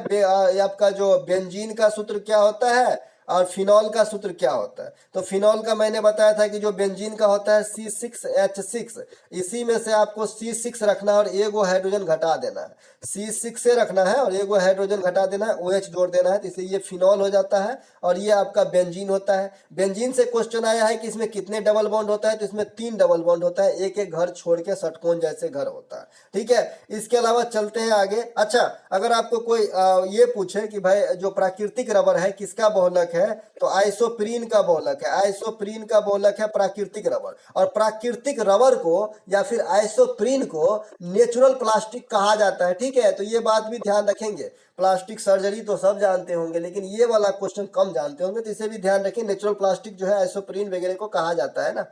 आपका जो बेंजीन का सूत्र क्या होता है, और फिनॉल का सूत्र क्या होता है। तो फिनॉल का मैंने बताया था कि जो बेंजीन का होता है C6H6, इसी में से आपको C6 रखना है और एगो हाइड्रोजन घटा देना है। C6 से रखना है और एगो हाइड्रोजन घटा देना है, OH जोड़ देना है, तो इससे ये फिनॉल हो जाता है और ये आपका बेंजीन होता है। बेंजीन से क्वेश्चन आया है कि इसमें कितने डबल बॉन्ड होता है, तो इसमें 3 डबल बॉन्ड होता है, एक एक घर छोड़ के षटकोण जैसे घर होता है, ठीक है। इसके अलावा चलते हैं आगे। अच्छा, अगर आपको कोई ये पूछे कि भाई जो प्राकृतिक रबर है किसका बहुलक है, तो आइसोप्रीन का बहुलक है। आइसोप्रीन का बहुलक है प्राकृतिक रबर, और प्राकृतिक रबर को या फिर आइसोप्रीन को नेचुरल प्लास्टिक कहा जाता है, ठीक है। तो ये बात भी ध्यान रखेंगे। प्लास्टिक सर्जरी तो सब जानते होंगे लेकिन ये वाला क्वेश्चन कम जानते होंगे, तो इसे भी ध्यान रखें। नेचुरल प्लास्टिक जो है आइसोप्रीन वगैरह को कहा जाता है ना,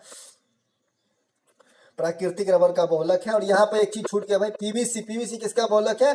प्राकृतिक रबर का बहुलक है। और यहाँ पे एक चीज छूट गया भाई, पीवीसी किसका बहुलक है?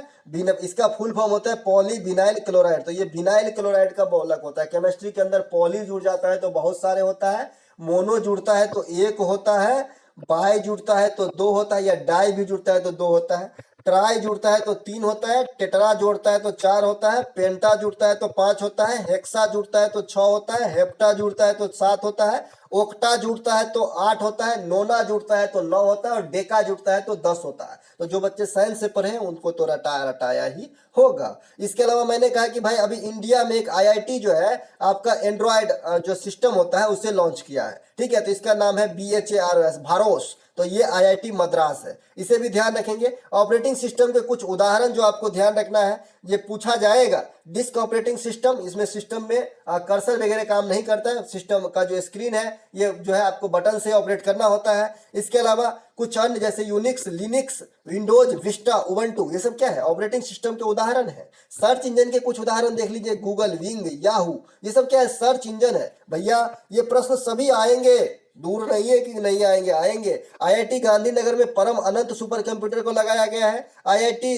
इसका फुल फॉर्म होता है पॉलीविनाइल क्लोराइड। तो ये विनाइल क्लोराइड का बहुलक होता है। केमिस्ट्री के अंदर पॉली जुड़ जाता है तो बहुत सारे होता है, मोनो जुड़ता है तो एक होता है, बाई जुड़ता है तो 2 होता है, या डाई भी जुड़ता है तो 2 होता है, ट्राई जुड़ता है तो 3 होता है, टेट्रा जोड़ता है तो 4 होता है, पेंटा जुड़ता है तो 5 होता है, हेक्सा जुड़ता है तो 6 होता है, हेप्टा जुड़ता है तो 7 होता है, ओक्टा जुड़ता है तो 8 होता है, नोना जुड़ता है तो 9 होता है और डेका जुड़ता है तो 10 होता है। तो जो बच्चे साइंस से पढ़े हैं उनको तो रटाया रटाया ही होगा। इसके अलावा मैंने कहा कि भाई अभी इंडिया में एक आईआईटी जो है आपका एंड्रॉयड जो सिस्टम होता है उसे लॉन्च किया है, ठीक है। तो इसका नाम है BHAROS, भारोस। तो ये आईआईटी मद्रास है, इसे भी ध्यान रखेंगे। ऑपरेटिंग सिस्टम के कुछ उदाहरण जो आपको ध्यान रखना है, ये पूछा जाएगा। डिस्क ऑपरेटिंग सिस्टम, इसमें सिस्टम में कर्सर वगैरह काम नहीं करता है, सिस्टम का जो स्क्रीन है ये जो है आपको बटन से ऑपरेट करना होता है। इसके अलावा कुछ अन्य जैसे Unix, Linux, Windows, Vista, Ubuntu, ये सब क्या है, ऑपरेटिंग सिस्टम के उदाहरण है। सर्च इंजन के कुछ उदाहरण देख लीजिए, गूगल, विंग, याहू, ये सब क्या है, सर्च इंजन है। भैया ये प्रश्न सभी आएंगे, दूर नहीं है कि नहीं आएंगे, आएंगे। आईआईटी गांधीनगर में परम अनंत सुपर कंप्यूटर को लगाया गया है। आईआईटी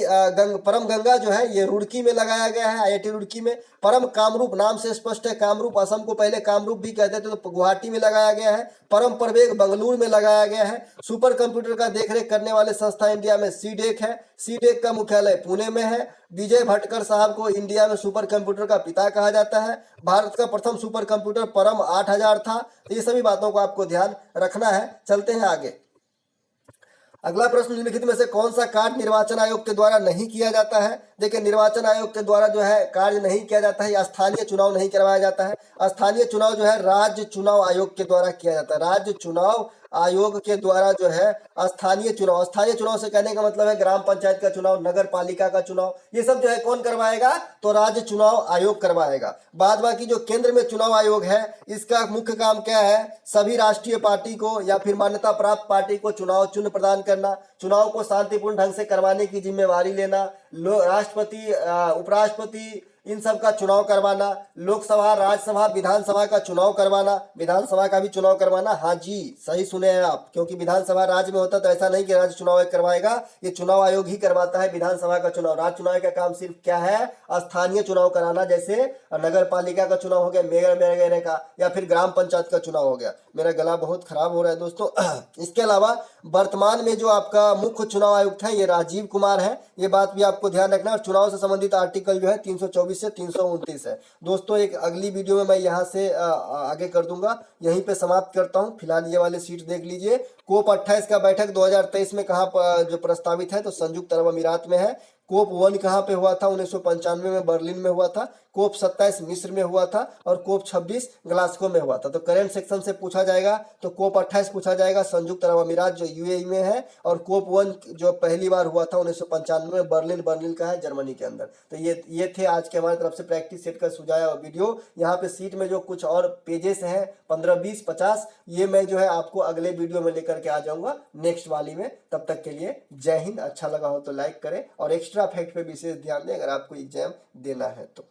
परम गंगा जो है ये रुड़की में लगाया गया है, आईआईटी रुड़की में। परम कामरूप, नाम से स्पष्ट है, कामरूप असम को पहले कामरूप भी कहते थे, तो गुवाहाटी में लगाया गया है। परम प्रवेग बंगलुरु में लगाया गया है। सुपर कंप्यूटर का देखरेख करने वाले संस्था इंडिया में सीडेक है, सीडेक का मुख्यालय पुणे में है। विजय भटकर साहब को इंडिया में सुपर कंप्यूटर का पिता कहा जाता है। भारत का प्रथम सुपर कंप्यूटर परम 8000 था। तो ये सभी बातों को आपको ध्यान रखना है। चलते हैं आगे। अगला प्रश्न, निम्नलिखित में से कौन सा कार्य निर्वाचन आयोग के द्वारा नहीं किया जाता है। देखिए निर्वाचन आयोग के द्वारा जो है कार्य नहीं किया जाता है, स्थानीय चुनाव नहीं करवाया जाता है। स्थानीय चुनाव जो है राज्य चुनाव आयोग के द्वारा किया जाता है। राज्य चुनाव आयोग के द्वारा जो है स्थानीय चुनाव से कहने का मतलब है ग्राम पंचायत का चुनाव, नगर पालिका का चुनाव, ये सब जो है कौन करवाएगा, तो राज्य चुनाव आयोग करवाएगा। बाद बाकी जो केंद्र में चुनाव आयोग है इसका मुख्य काम क्या है, सभी राष्ट्रीय पार्टी को या फिर मान्यता प्राप्त पार्टी को चुनाव चिन्ह प्रदान करना, चुनाव को शांतिपूर्ण ढंग से करवाने की जिम्मेवारी लेना, राष्ट्रपति, उपराष्ट्रपति, इन सब का चुनाव करवाना, लोकसभा, राज्यसभा, विधानसभा का चुनाव करवाना, विधानसभा का भी चुनाव करवाना। हाँ जी, सही सुने हैं आप, क्योंकि विधानसभा राज्य में होता तो ऐसा नहीं कि राज्य चुनाव आयोग करवाएगा, ये चुनाव आयोग ही करवाता है विधानसभा का चुनाव। राज्य चुनाव का काम सिर्फ क्या है, स्थानीय चुनाव कराना, जैसे नगर पालिका का चुनाव हो गया, मेयर वगैरह का, या फिर ग्राम पंचायत का चुनाव हो गया। मेरा गला बहुत खराब हो रहा है दोस्तों। इसके अलावा वर्तमान में जो आपका मुख्य चुनाव आयुक्त है ये राजीव कुमार है, ये बात भी आपको ध्यान रखना। और चुनाव से संबंधित आर्टिकल जो है 324 से 329 है। दोस्तों एक अगली वीडियो में मैं यहाँ से आगे कर दूंगा, यहीं पे समाप्त करता हूँ। फिलहाल ये वाले सीट देख लीजिए। कोप 28 का बैठक 2023 में कहाँ जो प्रस्तावित है, तो संयुक्त अरब अमीरात में है। कोप 1 कहाँ पे हुआ था, 1995 में बर्लिन में हुआ था। कोप 27 मिस्र में हुआ था और कोप 26 ग्लासगो में हुआ था। तो करेंट सेक्शन से पूछा जाएगा तो कोप 28 पूछा जाएगा, संयुक्त अरब अमीरात जो यूएई में है। और कोप 1 जो पहली बार हुआ था 1995 में, बर्लिन का है, जर्मनी के अंदर। तो ये थे आज के हमारी तरफ से प्रैक्टिस सेट का सुझाया वीडियो। यहाँ पे सीट में जो कुछ और पेजेस हैं 15, 20, 50, ये मैं जो है आपको अगले वीडियो में लेकर के आ जाऊंगा नेक्स्ट वाली में। तब तक के लिए जय हिंद। अच्छा लगा हो तो लाइक करें और एक्स्ट्रा फैक्ट पे विशेष ध्यान दें अगर आपको एग्जाम देना है तो।